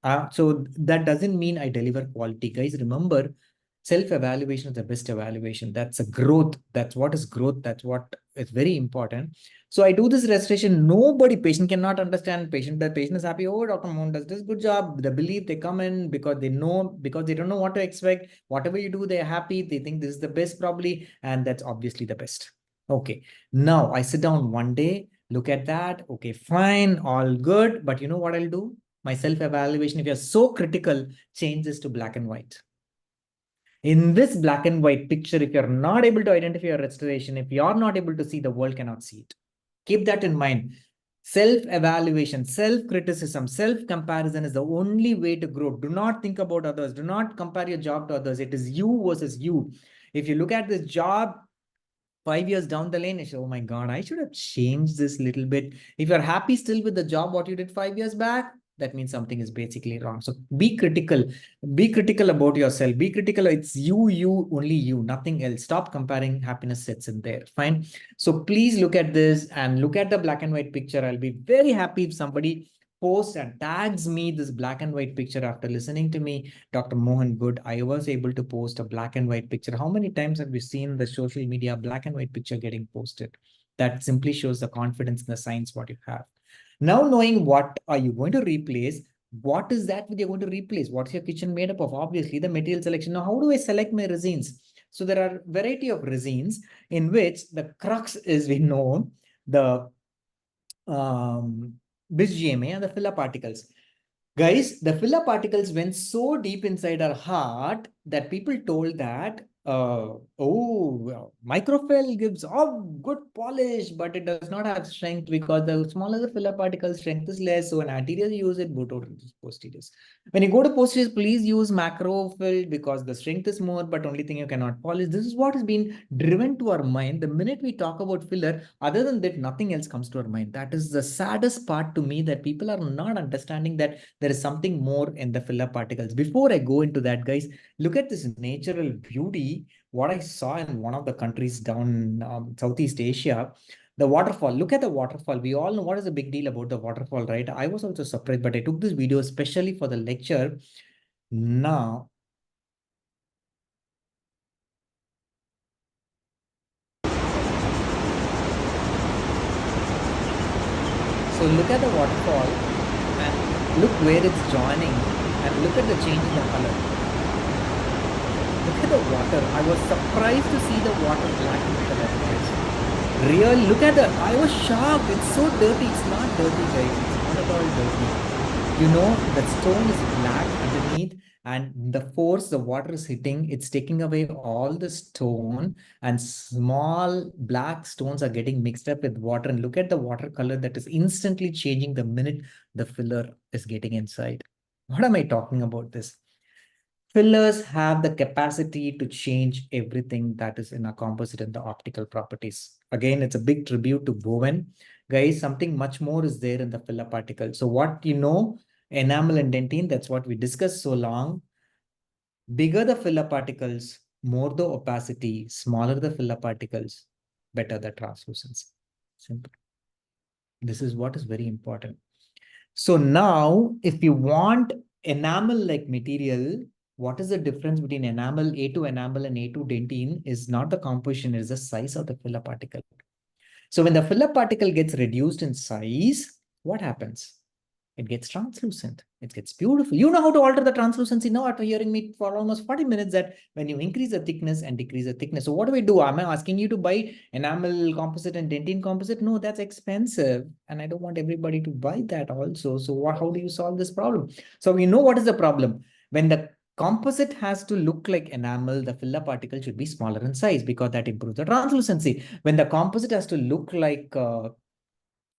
wrong. So that doesn't mean I deliver quality. Guys, remember, self-evaluation is the best evaluation. That's a growth. That's what is growth. That's what is very important. So I do this restoration. Nobody, patient cannot understand. The patient is happy. Oh, Dr. Mohan does this good job. They believe, they come in because they know, because they don't know what to expect. Whatever you do, they're happy. They think this is the best probably. And that's obviously the best. Okay. Now I sit down one day, look at that. Okay, fine, all good. But you know what I'll do? My self-evaluation, if you're so critical, change this to black and white. In this black and white picture, if you're not able to identify your restoration, if you're not able to see, the world cannot see it. Keep that in mind. Self-evaluation, self-criticism, self-comparison is the only way to grow. Do not think about others. Do not compare your job to others. It is you versus you. If you look at this job 5 years down the lane, you say, oh my God, I should have changed this little bit. If you're happy still with the job, what you did 5 years back, that means something is basically wrong. So be critical. Be critical about yourself. Be critical. It's you, only you, nothing else. Stop comparing. Happiness sits in there. Fine. So please look at this and look at the black and white picture. I'll be very happy if somebody posts and tags me this black and white picture after listening to me, Dr. Mohan. Good. I was able to post a black and white picture. How many times have we seen the social media black and white picture getting posted? That simply shows the confidence in the science what you have. Now, knowing what are you going to replace, what is that you're going to replace? What's your kitchen made up of? Obviously, the material selection. Now, how do I select my resins? So there are variety of resins in which the crux is, we know, the BIS-GMA and the filler particles. Guys, the filler particles went so deep inside our heart that people told that, microfill gives good polish, but it does not have strength because the smaller the filler particle, strength is less. So in anterior, you use it, both posteriors. When you go to posteriors, please use macrofill because the strength is more, but only thing you cannot polish. This is what has been driven to our mind. The minute we talk about filler, other than that, nothing else comes to our mind. That is the saddest part to me, that people are not understanding that there is something more in the filler particles. Before I go into that, guys, look at this natural beauty. What I saw in one of the countries down Southeast Asia, the waterfall. Look at the waterfall. We all know what is the big deal about the waterfall, right? I was also surprised, but I took this video especially for the lecture. Now, so look at the waterfall and look where it's joining and look at the change in the color. Look at the water. I was surprised to see the water black in color. Real, look at the, I was shocked. It's so dirty. It's not dirty, guys. It's not at all dirty. You know, that stone is black underneath, and the force the water is hitting, it's taking away all the stone, and small black stones are getting mixed up with water. And look at the water color that is instantly changing the minute the filler is getting inside. What am I talking about this? Fillers have the capacity to change everything that is in a composite and the optical properties. Again, it's a big tribute to Bowen. Guys, something much more is there in the filler particle. So what you know, enamel and dentine, that's what we discussed so long. Bigger the filler particles, more the opacity, smaller the filler particles, better the translucency. Simple. This is what is very important. So now, if you want enamel-like material, what is the difference between enamel, A2 enamel and A2 dentine is not the composition, it is the size of the filler particle. So when the filler particle gets reduced in size, what happens? It gets translucent. It gets beautiful. You know how to alter the translucency now after hearing me for almost 40 minutes that when you increase the thickness and decrease the thickness. So what do we do? Am I asking you to buy enamel composite and dentine composite? No, that's expensive. And I don't want everybody to buy that also. So how do you solve this problem? So we know what is the problem. When the composite has to look like enamel, the filler particle should be smaller in size because that improves the translucency. When the composite has to look like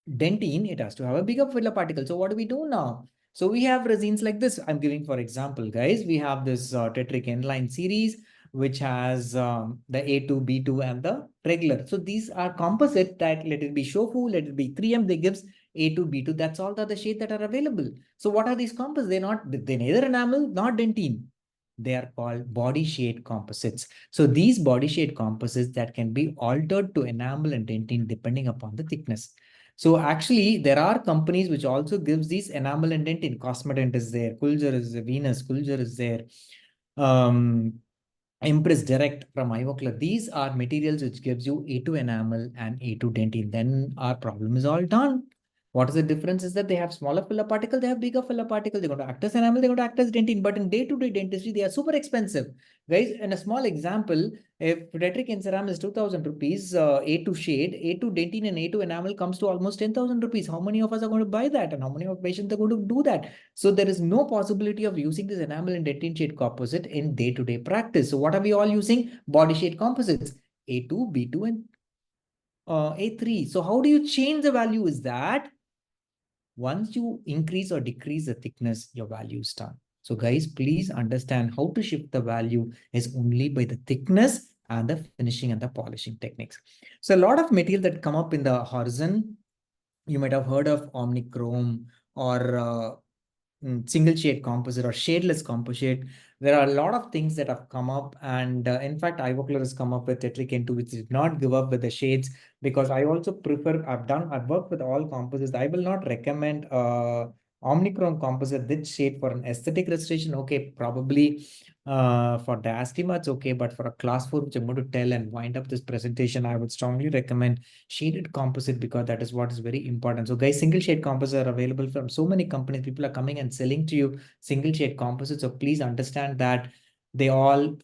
dentine, it has to have a bigger filler particle. So what do we do now? So we have resins like this. I'm giving, for example, guys, we have this tetric N-line series, which has the A2, B2, and the regular. So these are composite that let it be Shofu, let it be 3M, they gives A2, B2. That's all the shades that are available. So what are these composites? They're neither enamel nor dentine. They are called body shade composites. So these body shade composites that can be altered to enamel and dentine depending upon the thickness. So actually, there are companies which also gives these enamel and dentine. Cosmedent is there, Kuljar is there, Venus, Kuljar is there, Impress Direct from Ivoclar. These are materials which gives you A2 enamel and A2 dentine. Then our problem is all done. What is the difference is that they have smaller filler particle, they have bigger filler particle. They're going to act as enamel, they're going to act as dentine. But in day-to-day dentistry, they are super expensive. Guys, in a small example, if tetric enceram is 2,000 rupees, A2 shade, A2 dentine and A2 enamel comes to almost 10,000 rupees. How many of us are going to buy that? And how many of patients are going to do that? So there is no possibility of using this enamel and dentine shade composite in day-to-day practice. So what are we all using? Body shade composites, A2, B2, and A3. So how do you change the value is that once you increase or decrease the thickness, your value is done. So guys, please understand how to shift the value is only by the thickness and the finishing and the polishing techniques. So a lot of material that come up in the horizon, you might have heard of omnichrome or single shade composite or shadeless composite. There are a lot of things that have come up, and in fact, Ivoclar has come up with tetric N2, which did not give up with the shades because I also prefer. I've worked with all composites. I will not recommend omnichrome composite this shade for an aesthetic restoration. Okay, probably for diastema it's okay, but for a class 4, which I'm going to tell and wind up this presentation, I would strongly recommend shaded composite because that is what is very important. So guys, single shade composites are available from so many companies. People are coming and selling to you single shade composites. So please understand that they all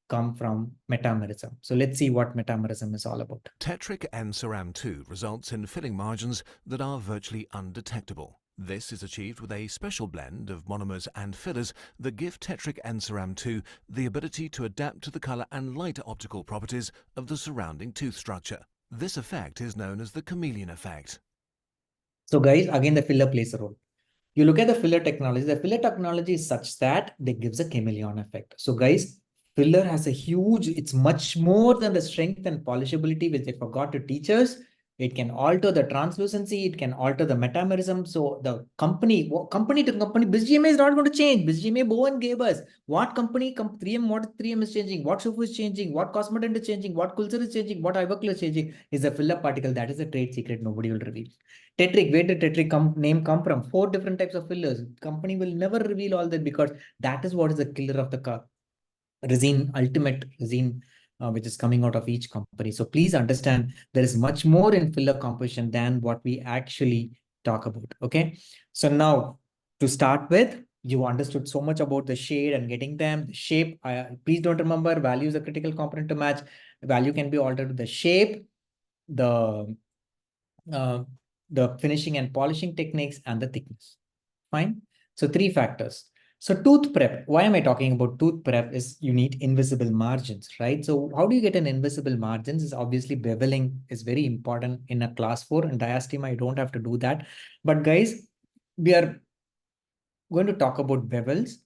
come from metamerism. So let's see what metamerism is all about. Tetric N Ceram 2 results in filling margins that are virtually undetectable. This is achieved with a special blend of monomers and fillers that give Tetric N Ceram 2 the ability to adapt to the color and light optical properties of the surrounding tooth structure. This effect is known as the chameleon effect. So guys, again, the filler plays a role. You look at the filler technology is such that they gives a chameleon effect. So guys, filler has a huge, it's much more than the strength and polishability, which they forgot to teach us. It can alter the translucency, it can alter the metamerism. So the company to company, BizGMA is not going to change. BizGMA Bowen gave us what company, 3M, what 3M is changing, what Shufu is changing, what Cosmodent is changing, what Kulsar is changing, what Ivoclar is changing is the filler particle. That is a trade secret nobody will reveal. Tetric, where did tetric name come from? 4 different types of fillers. Company will never reveal all that because that is what is the killer of the car. Resin, ultimate resin, which is coming out of each company. So please understand there is much more in filler composition than what we actually talk about. Okay. So now to start with, you understood so much about the shade and getting them, the shape. Please don't remember value is a critical component to match. Value can be altered with the shape, the finishing and polishing techniques, and the thickness. Fine. So 3 factors. So tooth prep, why am I talking about tooth prep is you need invisible margins, right? So how do you get an invisible margins is obviously beveling is very important in a class 4 and diastema. I don't have to do that. But guys, we are going to talk about bevels,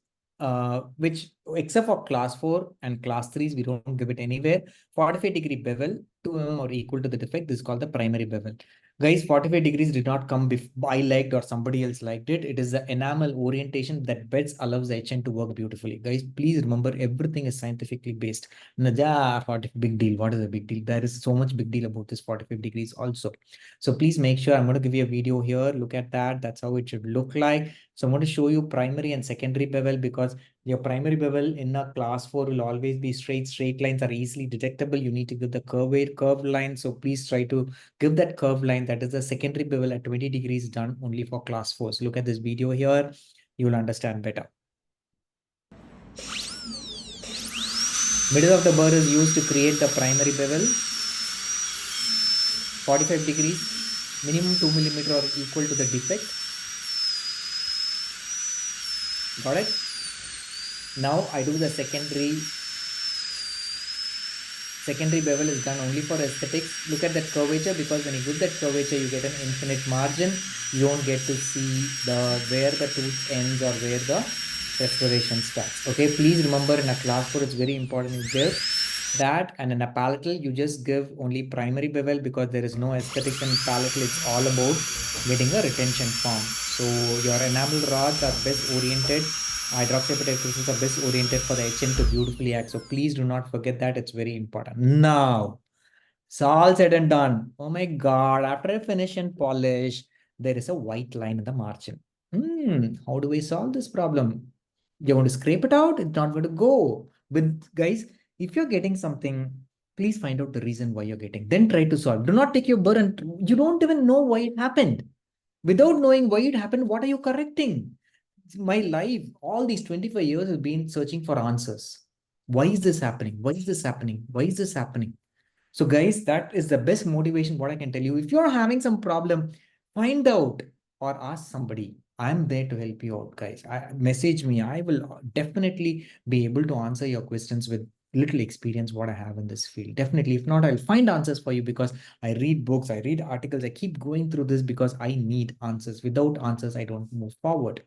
which except for class 4 and class 3s, we don't give it anywhere. 45-degree bevel, 2 mm or equal to the defect, this is called the primary bevel. Guys, 45 degrees did not come I liked or somebody else liked it. It is the enamel orientation that beds allows the HN to work beautifully. Guys, please remember everything is scientifically based. Naja, 45 big deal. What is a big deal? There is so much big deal about this 45 degrees also. So please make sure I'm going to give you a video here. Look at that. That's how it should look like. So I'm going to show you primary and secondary bevel, because your primary bevel in a class 4 will always be straight. Straight lines are easily detectable. You need to give the curved line. So please try to give that curved line. That is the secondary bevel at 20 degrees done only for class 4. So look at this video here. You will understand better. Middle of the burr is used to create the primary bevel. 45 degrees, minimum 2 millimeter or equal to the defect. Got it? Now I do the secondary bevel is done only for aesthetics. Look at that curvature, because when you give that curvature, you get an infinite margin. You don't get to see where the tooth ends or where the restoration starts. Okay, please remember, in a class 4, it's very important you give that, and in a palatal, you just give only primary bevel, because there is no aesthetics in palatal. It's all about getting a retention form. So your enamel rods are best oriented. Hydroxyapatite crystals are best oriented for the HN to beautifully act. So please do not forget that. It's very important. Now, it's all said and done. Oh my God, after I finish and polish, there is a white line in the margin. How do we solve this problem? You're going to scrape it out. It's not going to go. But guys, if you're getting something, please find out the reason why you're getting. Then try to solve. Do not take your burr, you don't even know why it happened. Without knowing why it happened, what are you correcting? My life, all these 25 years, has been searching for answers. Why is this happening? Why is this happening? Why is this happening? So guys, that is the best motivation what I can tell you. If you're having some problem, find out or ask somebody. I'm there to help you out, guys. Message me. I will definitely be able to answer your questions with little experience what I have in this field. Definitely. If not, I'll find answers for you, because I read books, I read articles, I keep going through this because I need answers. Without answers, I don't move forward.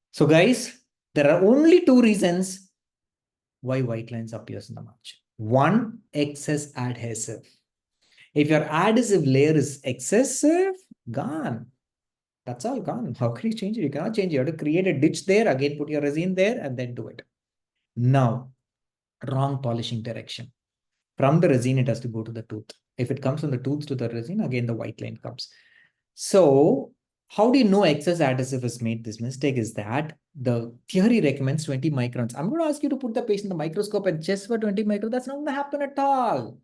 So guys, there are only 2 reasons why white lines appears in the margin. One, excess adhesive. If your adhesive layer is excessive, gone. That's all gone. How can you change it? You cannot change it. You have to create a ditch there, again put your resin there, and then do it. Now, wrong polishing direction. From the resin, it has to go to the tooth. If it comes from the tooth to the resin, again the white line comes. So how do you know excess adhesive has made this mistake? Is that the theory recommends 20 microns. I'm going to ask you to put the patient in the microscope and just for 20 microns. That's not going to happen at all.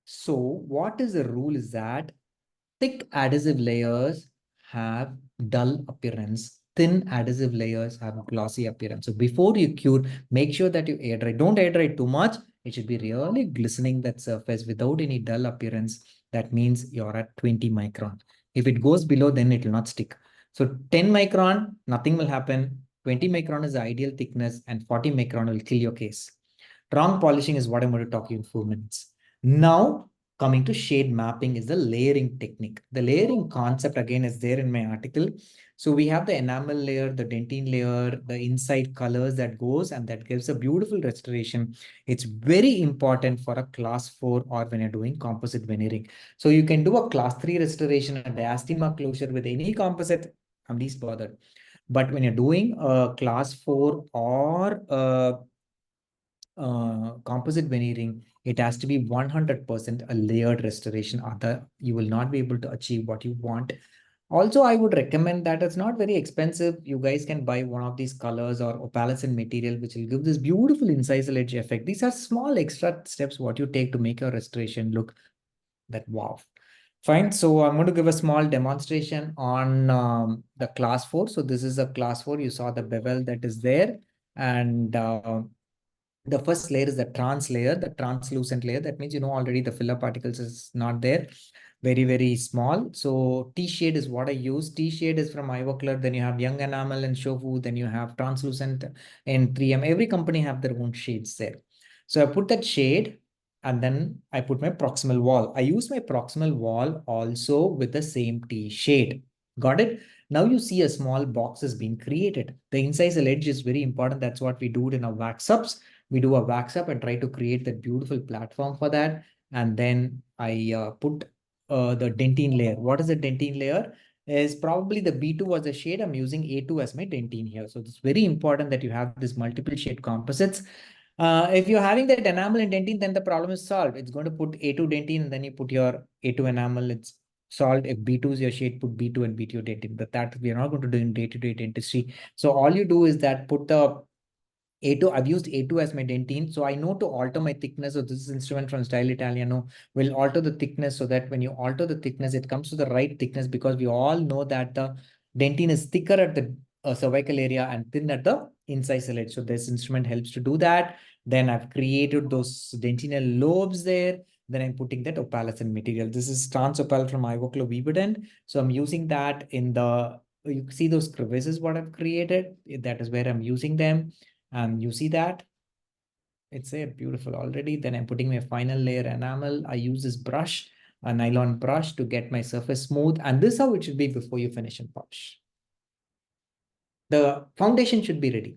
So what is the rule is that thick adhesive layers have dull appearance. Thin adhesive layers have glossy appearance. So before you cure, make sure that you air dry. Don't air dry too much. It should be really glistening that surface without any dull appearance. That means you're at 20 micron. If it goes below, then it will not stick. So 10 micron, nothing will happen. 20 micron is the ideal thickness, and 40 micron will kill your case. Wrong polishing is what I'm going to talk to you in 4 minutes. Now, coming to shade mapping is the layering technique. The layering concept again is there in my article. So we have the enamel layer, the dentine layer, the inside colors that goes, and that gives a beautiful restoration. It's very important for a class 4 or when you're doing composite veneering. So you can do a class 3 restoration, a diastema closure with any composite. I'm least bothered. But when you're doing a class 4 or composite veneering, it has to be 100% a layered restoration. Other, you will not be able to achieve what you want. Also, I would recommend that it's not very expensive. You guys can buy one of these colors or opalescent material, which will give this beautiful incisal edge effect. These are small extra steps what you take to make your restoration look that wow. Fine. So I'm going to give a small demonstration on the class 4. So this is a class 4. You saw the bevel that is there. And the first layer is the trans layer, the translucent layer. That means, already the filler particles is not there. Very, very small. So T shade is what I use. T shade is from Ivoclar. Then you have young enamel and Shofu. Then you have translucent and 3M. Every company have their own shades there. So I put that shade and then I put my proximal wall. I use my proximal wall also with the same T shade. Got it? Now you see a small box is being created. The incisal edge is very important. That's what we do in our wax ups. We do a wax up and try to create that beautiful platform for that. And then I put the dentine layer. What is the dentine layer? Is probably the B2 was the shade. I'm using A2 as my dentine here. So it's very important that you have this multiple shade composites. If you're having that enamel and dentine, then the problem is solved. It's going to put A2 dentine and then you put your A2 enamel. It's salt. If B2 is your shade, put B2 and B2 dentin. But that we are not going to do in day-to-day dentistry. So all you do is that put the A2, I've used A2 as my dentine. So I know to alter my thickness. So this instrument from Style Italiano will alter the thickness so that when you alter the thickness, it comes to the right thickness, because we all know that the dentine is thicker at the cervical area and thin at the incisal edge. So this instrument helps to do that. Then I've created those dentinal lobes there. Then I'm putting that opalescent material. This is trans opal from Ivoclo Vivadent. So I'm using that in the, you see those crevices what I've created. That is where I'm using them. And you see that it's a beautiful already. Then I'm putting my final layer enamel. I use this brush, a nylon brush, to get my surface smooth. And this is how it should be before you finish and polish. The foundation should be ready.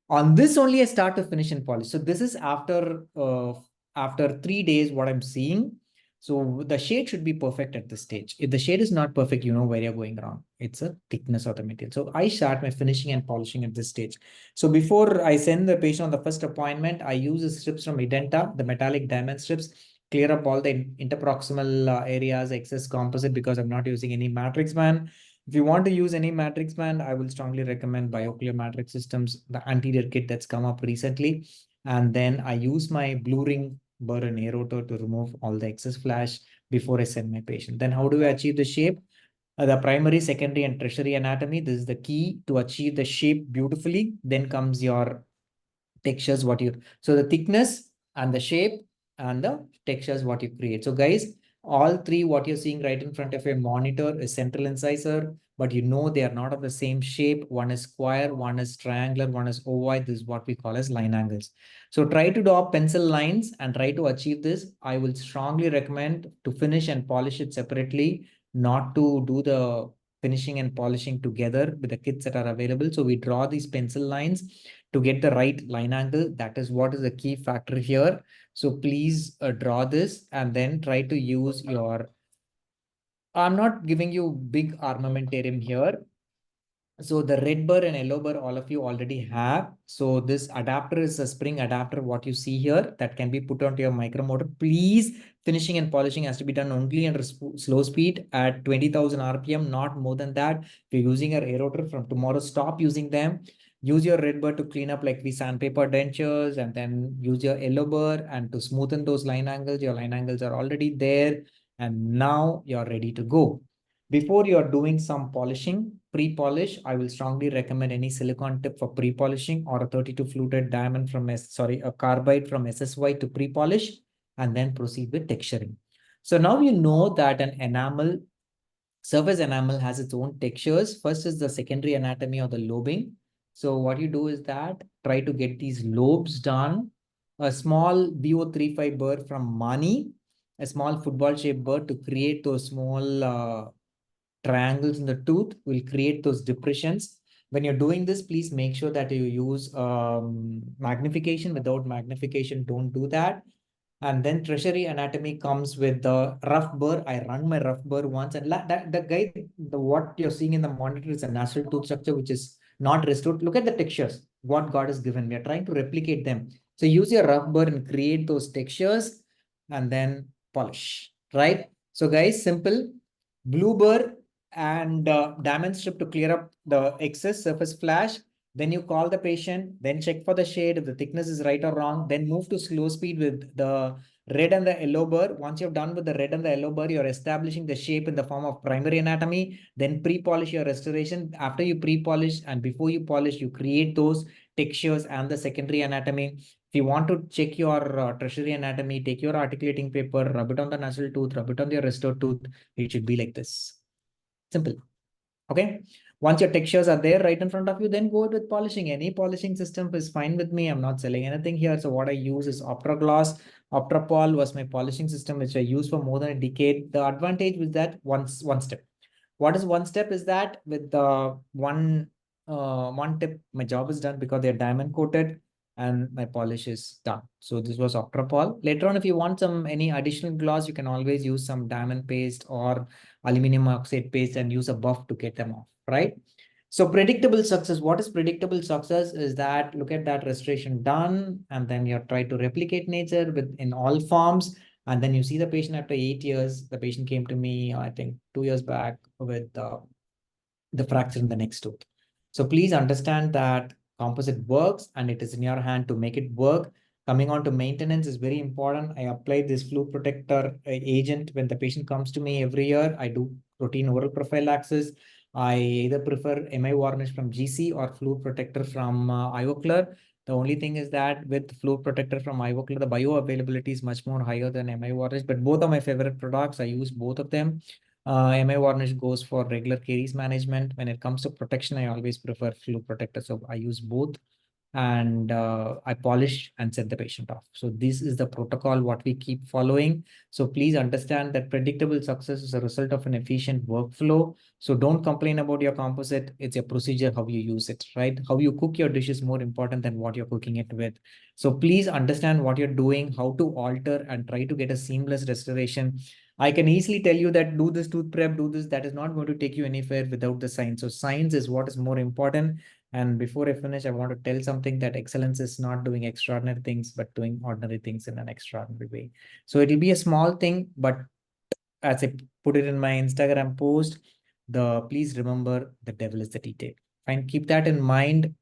On this only I start to finish and polish. So this is after 3 days what I'm seeing. So the shade should be perfect at this stage. If the shade is not perfect, you know where you're going wrong. It's a thickness of the material. So I start my finishing and polishing at this stage. So before I send the patient on the first appointment, I use the strips from Identa, the metallic diamond strips, clear up all the interproximal areas, excess composite, because I'm not using any matrix band. If you want to use any matrix band, I will strongly recommend BioClear Matrix Systems, the anterior kit that's come up recently. And then I use my blue ring burr and air rotor to remove all the excess flash before I send my patient. Then how do I achieve the shape? The primary, secondary, and tertiary anatomy. This is the key to achieve the shape beautifully. Then comes your textures, so the thickness and the shape and the textures what you create. So guys, all three what you're seeing right in front of your monitor is central incisor, but you know they are not of the same shape. One is square, one is triangular, one is ovoid. This is what we call as line angles. So try to draw pencil lines and try to achieve this. I will strongly recommend to finish and polish it separately, not to do the finishing and polishing together with the kits that are available. So we draw these pencil lines to get the right line angle. That is what is the key factor here. So please draw this and then try to use your, I'm not giving you big armamentarium here. So the red burr and yellow burr, all of you already have. So this adapter is a spring adapter, what you see here, that can be put onto your micromotor. Please, finishing and polishing has to be done only under slow speed at 20,000 RPM, not more than that. If you're using your air rotor from tomorrow, stop using them. Use your red burr to clean up like we sandpaper dentures, and then use your yellow burr and to smoothen those line angles. Your line angles are already there, and now you're ready to go. Before you're doing some polishing, pre-polish, I will strongly recommend any silicone tip for pre-polishing, or a 32 fluted diamond from a carbide from SSY to pre-polish, and then proceed with texturing. So now you know that an enamel, surface enamel, has its own textures. First is the secondary anatomy or the lobing. So what you do is that try to get these lobes done. A small BO35 burr from Mani, a small football shaped burr to create those small triangles in the tooth will create those depressions. When you're doing this, please make sure that you use magnification. Without magnification, don't do that. And then tertiary anatomy comes with the rough burr. I run my rough burr once, and what you're seeing in the monitor is a natural tooth structure which is not restored. Look at the textures, what God has given. We are trying to replicate them. So use your rough burr and create those textures and then polish, right? So guys, simple. Blue burr and diamond strip to clear up the excess surface flash. Then you call the patient, then check for the shade, if the thickness is right or wrong, then move to slow speed with the red and the yellow burr. Once you're done with the red and the yellow burr, you're establishing the shape in the form of primary anatomy. Then pre-polish your restoration. After you pre-polish and before you polish, you create those textures and the secondary anatomy. If you want to check your tertiary anatomy, take your articulating paper, rub it on the nasal tooth, rub it on your restored tooth. It should be like this. Simple. Okay. Once your textures are there right in front of you, then go with polishing. Any polishing system is fine with me. I'm not selling anything here. So what I use is OptraGloss. Optrapol was my polishing system, which I used for more than a decade. The advantage was that one step. What is one step is that with the one tip, my job is done because they're diamond coated and my polish is done. So this was Optrapol. Later on, if you want any additional gloss, you can always use some diamond paste or aluminum oxide paste and use a buff to get them off, right? So predictable success. What is predictable success is that look at that restoration done, and then you try to replicate nature in all forms. And then you see the patient after 8 years. The patient came to me, I think 2 years back, with the fracture in the next tooth. So please understand that composite works and it is in your hand to make it work. Coming on to maintenance is very important. I apply this fluke protector agent when the patient comes to me every year. I do routine oral prophylaxis. I either prefer MI varnish from GC or fluke protector from Ivoclar. The only thing is that with fluke protector from Ivoclar, the bioavailability is much more higher than MI varnish, but both are my favorite products. I use both of them. MI varnish goes for regular caries management. When it comes to protection, I always prefer fluke protector. So I use both, and I polish and set the patient off. So this is the protocol what we keep following. So please understand that predictable success is a result of an efficient workflow. So don't complain about your composite. It's a procedure, how you use it, right? How you cook your dish is more important than what you're cooking it with. So please understand what you're doing, how to alter and try to get a seamless restoration. I can easily tell you that do this tooth prep, do this. That is not going to take you anywhere without the science. So science is what is more important. And before I finish, I want to tell something that excellence is not doing extraordinary things, but doing ordinary things in an extraordinary way. So it'll be a small thing, but as I put it in my Instagram post, please remember the devil is the detail. Fine, keep that in mind.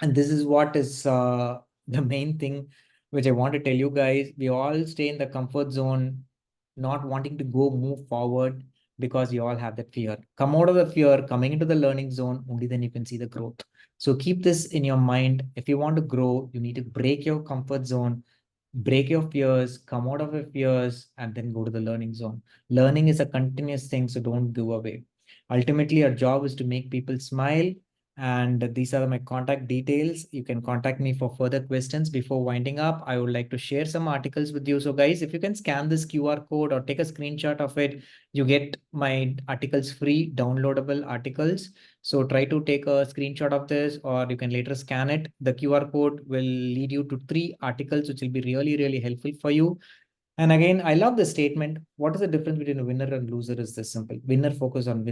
And this is what is the main thing which I want to tell you guys. We all stay in the comfort zone, not wanting to move forward because you all have that fear. Come out of the fear, coming into the learning zone, only then you can see the growth. So keep this in your mind. If you want to grow, you need to break your comfort zone, break your fears, come out of your fears, and then go to the learning zone. Learning is a continuous thing, so don't give away. Ultimately, our job is to make people smile. And these are my contact details. You can contact me for further questions. Before winding up, I would like to share some articles with you. So guys, if you can scan this QR code or take a screenshot of it, you get my articles free, downloadable articles. So try to take a screenshot of this, or you can later scan it. The QR code will lead you to 3 articles, which will be really, really helpful for you. And again, I love the statement. What is the difference between a winner and loser? Is this simple. Winner focus on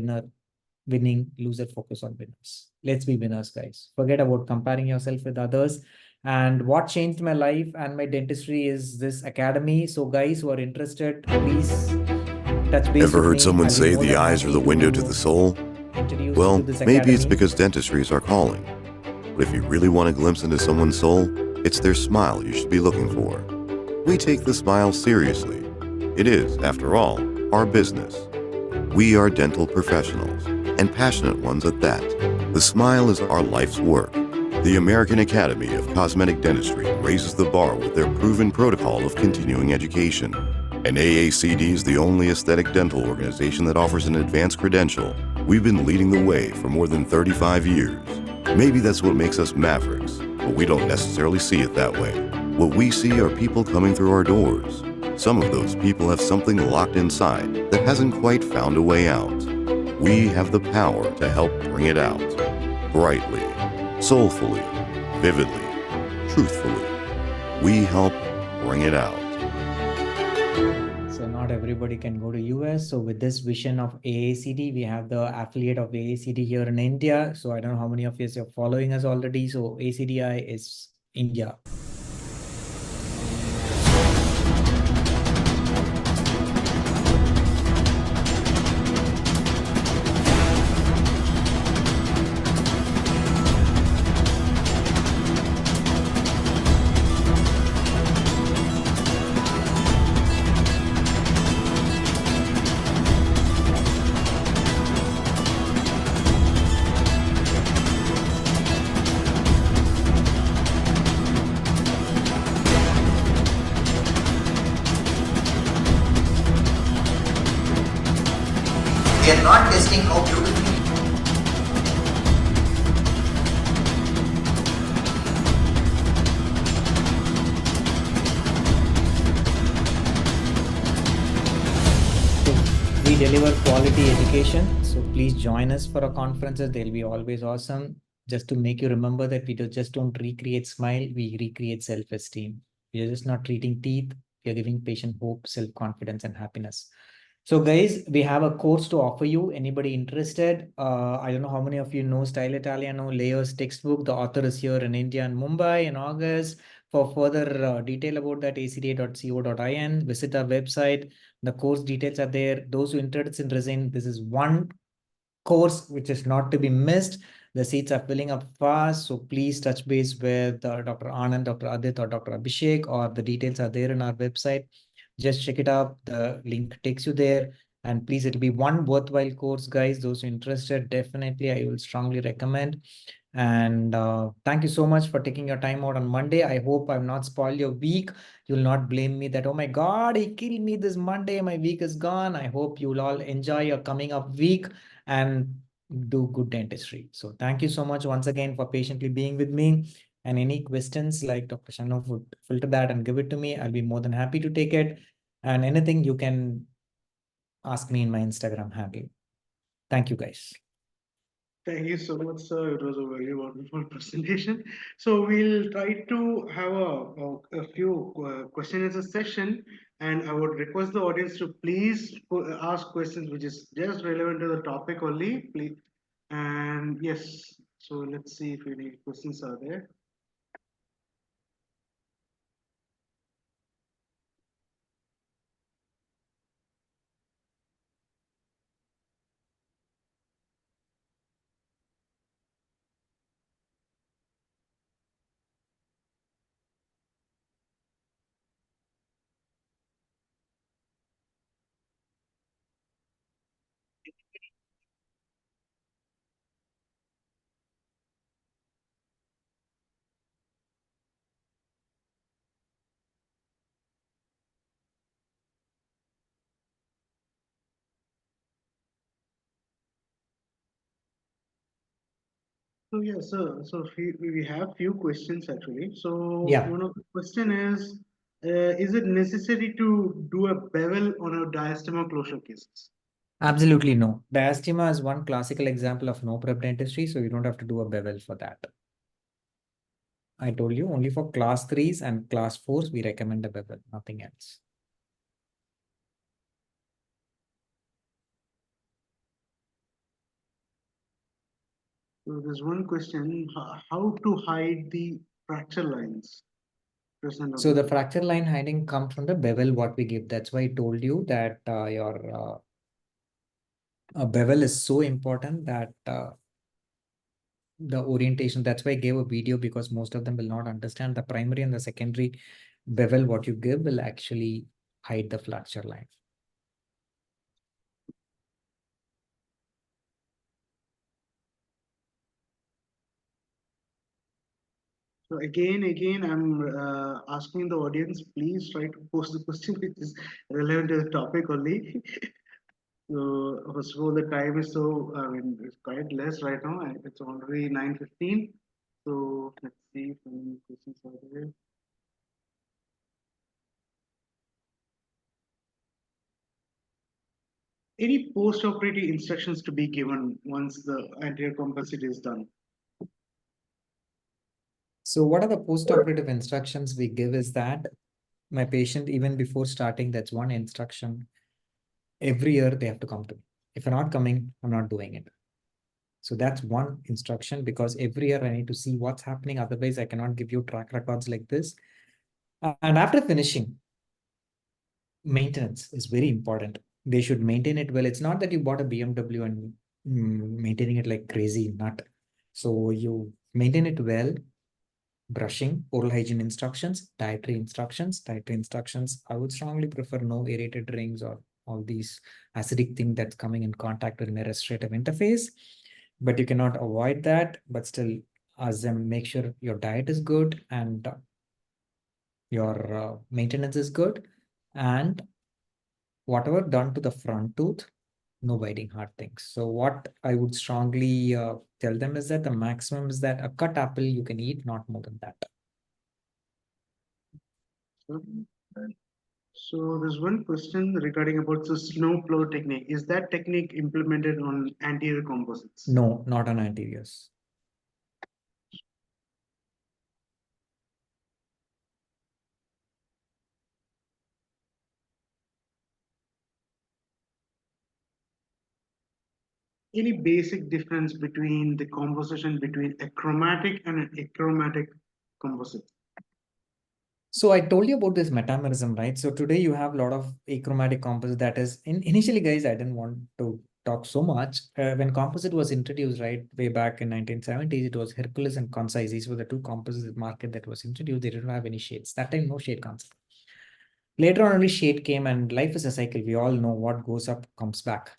winning, loser focus on winners. Let's be winners, guys. Forget about comparing yourself with others. And what changed my life and my dentistry is this academy. So guys who are interested, please touch base Ever with heard me. someone I'll be say more the than eyes are happy the window to to the soul? introduce you Well, to this maybe it's academy. because dentistry is our calling. But if you really want a glimpse into someone's soul, it's their smile you should be looking for. We take the smile seriously. It is, after all, our business. We are dental professionals, and passionate ones at that. The smile is our life's work. The American Academy of Cosmetic Dentistry raises the bar with their proven protocol of continuing education. And AACD is the only aesthetic dental organization that offers an advanced credential. We've been leading the way for more than 35 years. Maybe that's what makes us mavericks, but we don't necessarily see it that way. What we see are people coming through our doors. Some of those people have something locked inside that hasn't quite found a way out. We have the power to help bring it out. Brightly, soulfully, vividly, truthfully. We help bring it out. So not everybody can go to US. So with this vision of AACD, we have the affiliate of AACD here in India. So I don't know how many of you are following us already. So ACDI is India. We are not testing how beautifully We deliver quality education. So please join us for our conferences. They'll be always awesome. Just to make you remember that we just don't recreate smile, we recreate self-esteem. We are just not treating teeth. We are giving patient hope, self-confidence, and happiness. So guys, we have a course to offer you. Anybody interested? I don't know how many of you know Style Italiano Layers textbook. The author is here in India and Mumbai in August. For further detail about that, acda.co.in, visit our website. The course details are there. Those who interested in resin, this is one course which is not to be missed. The seats are filling up fast, so please touch base with Dr. Anand, Dr. Adit, or Dr. Abhishek, or the details are there in our website. Just check it out. The link takes you there. And please, it'll be one worthwhile course, guys. Those who are interested, definitely, I will strongly recommend. And thank you so much for taking your time out on Monday. I hope I've not spoiled your week. You'll not blame me that, oh my God, he killed me this Monday. My week is gone. I hope you'll all enjoy your coming up week and do good dentistry. So thank you so much once again for patiently being with me. And any questions, like Dr. Shano would filter that and give it to me, I'll be more than happy to take it. And anything you can ask me in my Instagram handle. Thank you, guys. Thank you so much, sir. It was a very wonderful presentation. So we'll try to have a few question answer session, and I would request the audience to please ask questions which is just relevant to the topic only, please. And yes, so let's see if any questions are there. So yeah, we have few questions actually. So Yeah. one of the question is it necessary to do a bevel on a diastema closure cases? Absolutely no. Diastema is one classical example of no prep dentistry, so you don't have to do a bevel for that. I told you only for class 3s and class 4s, we recommend a bevel, nothing else. So there's one question, how to hide the fracture lines present on So the the fracture line hiding comes from the bevel what we give. That's why I told you that your bevel is so important that the orientation. That's why I gave a video, because most of them will not understand the primary and the secondary bevel what you give will actually hide the fracture line. So again, I'm asking the audience, please try to post the question which is relevant to the topic only. So first of all, the time is so, I mean, it's quite less right now. It's already 9:15. So let's see if any questions are there. Any post-operative instructions to be given once the anterior composite is done? So what are the post-operative instructions we give is that my patient, even before starting, that's one instruction. Every year they have to come to me. If you're not coming, I'm not doing it. So that's one instruction, because every year I need to see what's happening. Otherwise, I cannot give you track records like this. And after finishing, maintenance is very important. They should maintain it well. It's not that you bought a BMW and maintaining it like crazy, not. So you maintain it well. Brushing, oral hygiene instructions, dietary instructions. Dietary instructions, I would strongly prefer no aerated drinks or all these acidic thing that's coming in contact with my respirative interface. But you cannot avoid that. But still, ask them, make sure your diet is good and your maintenance is good. And whatever done to the front tooth, no biting hard things. So what I would strongly tell them is that the maximum is that a cut apple you can eat, not more than that. So there's one question regarding about the snow plow technique. Is that technique implemented on anterior composites? No, not on anteriors. Any basic difference between the composition between a chromatic and an achromatic composite? So I told you about this metamerism, right? So today you have a lot of achromatic composite that is initially, guys, I didn't want to talk so much. When composite was introduced, right, way back in 1970s, it was Hercules and Concise. These were the two composite market that was introduced. They didn't have any shades. That time, no shade concept. Later on, only shade came, and life is a cycle. We all know what goes up comes back.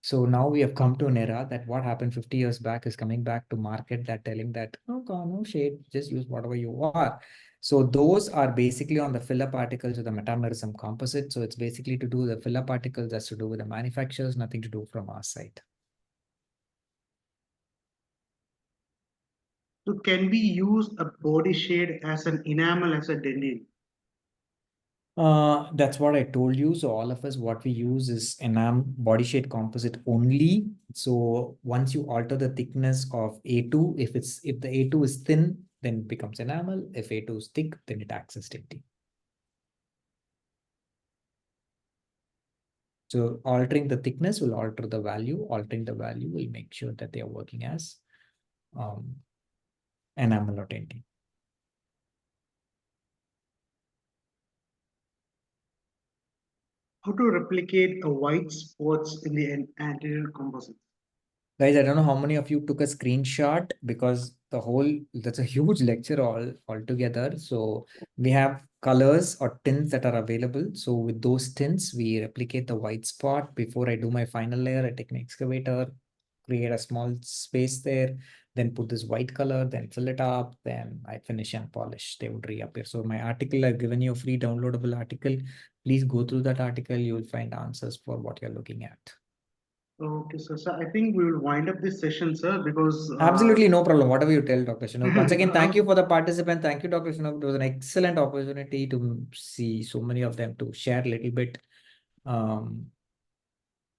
So now we have come to an era that what happened 50 years back is coming back to market, that telling that, oh God, no shade, just use whatever you are. So those are basically on the filler particles of the metamerism composite. So it's basically to do the filler particles, that's to do with the manufacturers, nothing to do from our side. So can we use a body shade as an enamel as a dendrine? That's what I told you. So all of us, what we use is enam body shade composite only. So once you alter the thickness of A2, if the A2 is thin, then it becomes enamel. If A2 is thick, then it acts as tinting. So altering the thickness will alter the value. Altering the value will make sure that they are working as enamel or tinting. How to replicate a white spots in the anterior composite? Guys, I don't know how many of you took a screenshot because that's a huge lecture altogether. So we have colors or tints that are available. So with those tints, we replicate the white spot. Before I do my final layer, I take my excavator, create a small space there, then put this white color, then fill it up, then I finish and polish. They would reappear. So my article, I've given you a free downloadable article. Please go through that article. You will find answers for what you're looking at. Okay, sir. So I think we will wind up this session, sir, because Absolutely no problem. Whatever you tell, Dr. Shanu. Once again, thank you for the participant. Thank you, Dr. Shanu. It was an excellent opportunity to see so many of them to share a little bit,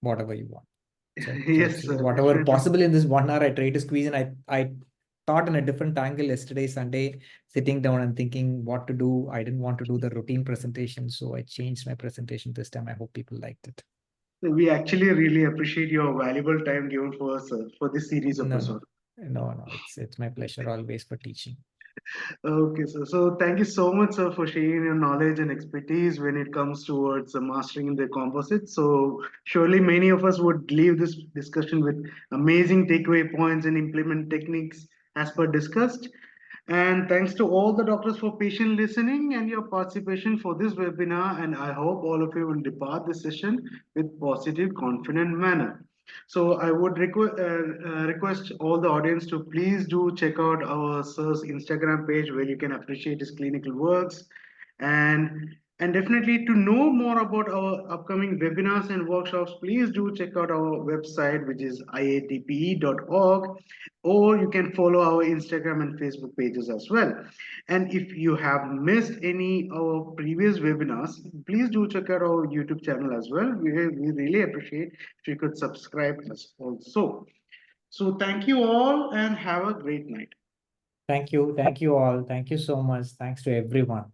whatever you want. So yes, sir, whatever definitely. possible in this 1 hour, I tried to squeeze in. I thought in a different angle yesterday, Sunday, sitting down and thinking what to do. I didn't want to do the routine presentation, so I changed my presentation this time. I hope people liked it. We actually really appreciate your valuable time given for us, sir, for this series episode. No. It's my pleasure always for teaching. Okay, sir. So thank you so much, sir, for sharing your knowledge and expertise when it comes towards mastering the composite. So surely many of us would leave this discussion with amazing takeaway points and implement techniques as per discussed. And thanks to all the doctors for patient listening and your participation for this webinar. And I hope all of you will depart this session with positive, confident manner. So I would request all the audience to please do check out our sir's Instagram page where you can appreciate his clinical works and definitely to know more about our upcoming webinars and workshops, please do check out our website, which is iadpe.org, or you can follow our Instagram and Facebook pages as well. And if you have missed any of our previous webinars, please do check out our YouTube channel as well. We really appreciate if you could subscribe us also. So thank you all and have a great night. Thank you. Thank you all. Thank you so much. Thanks to everyone.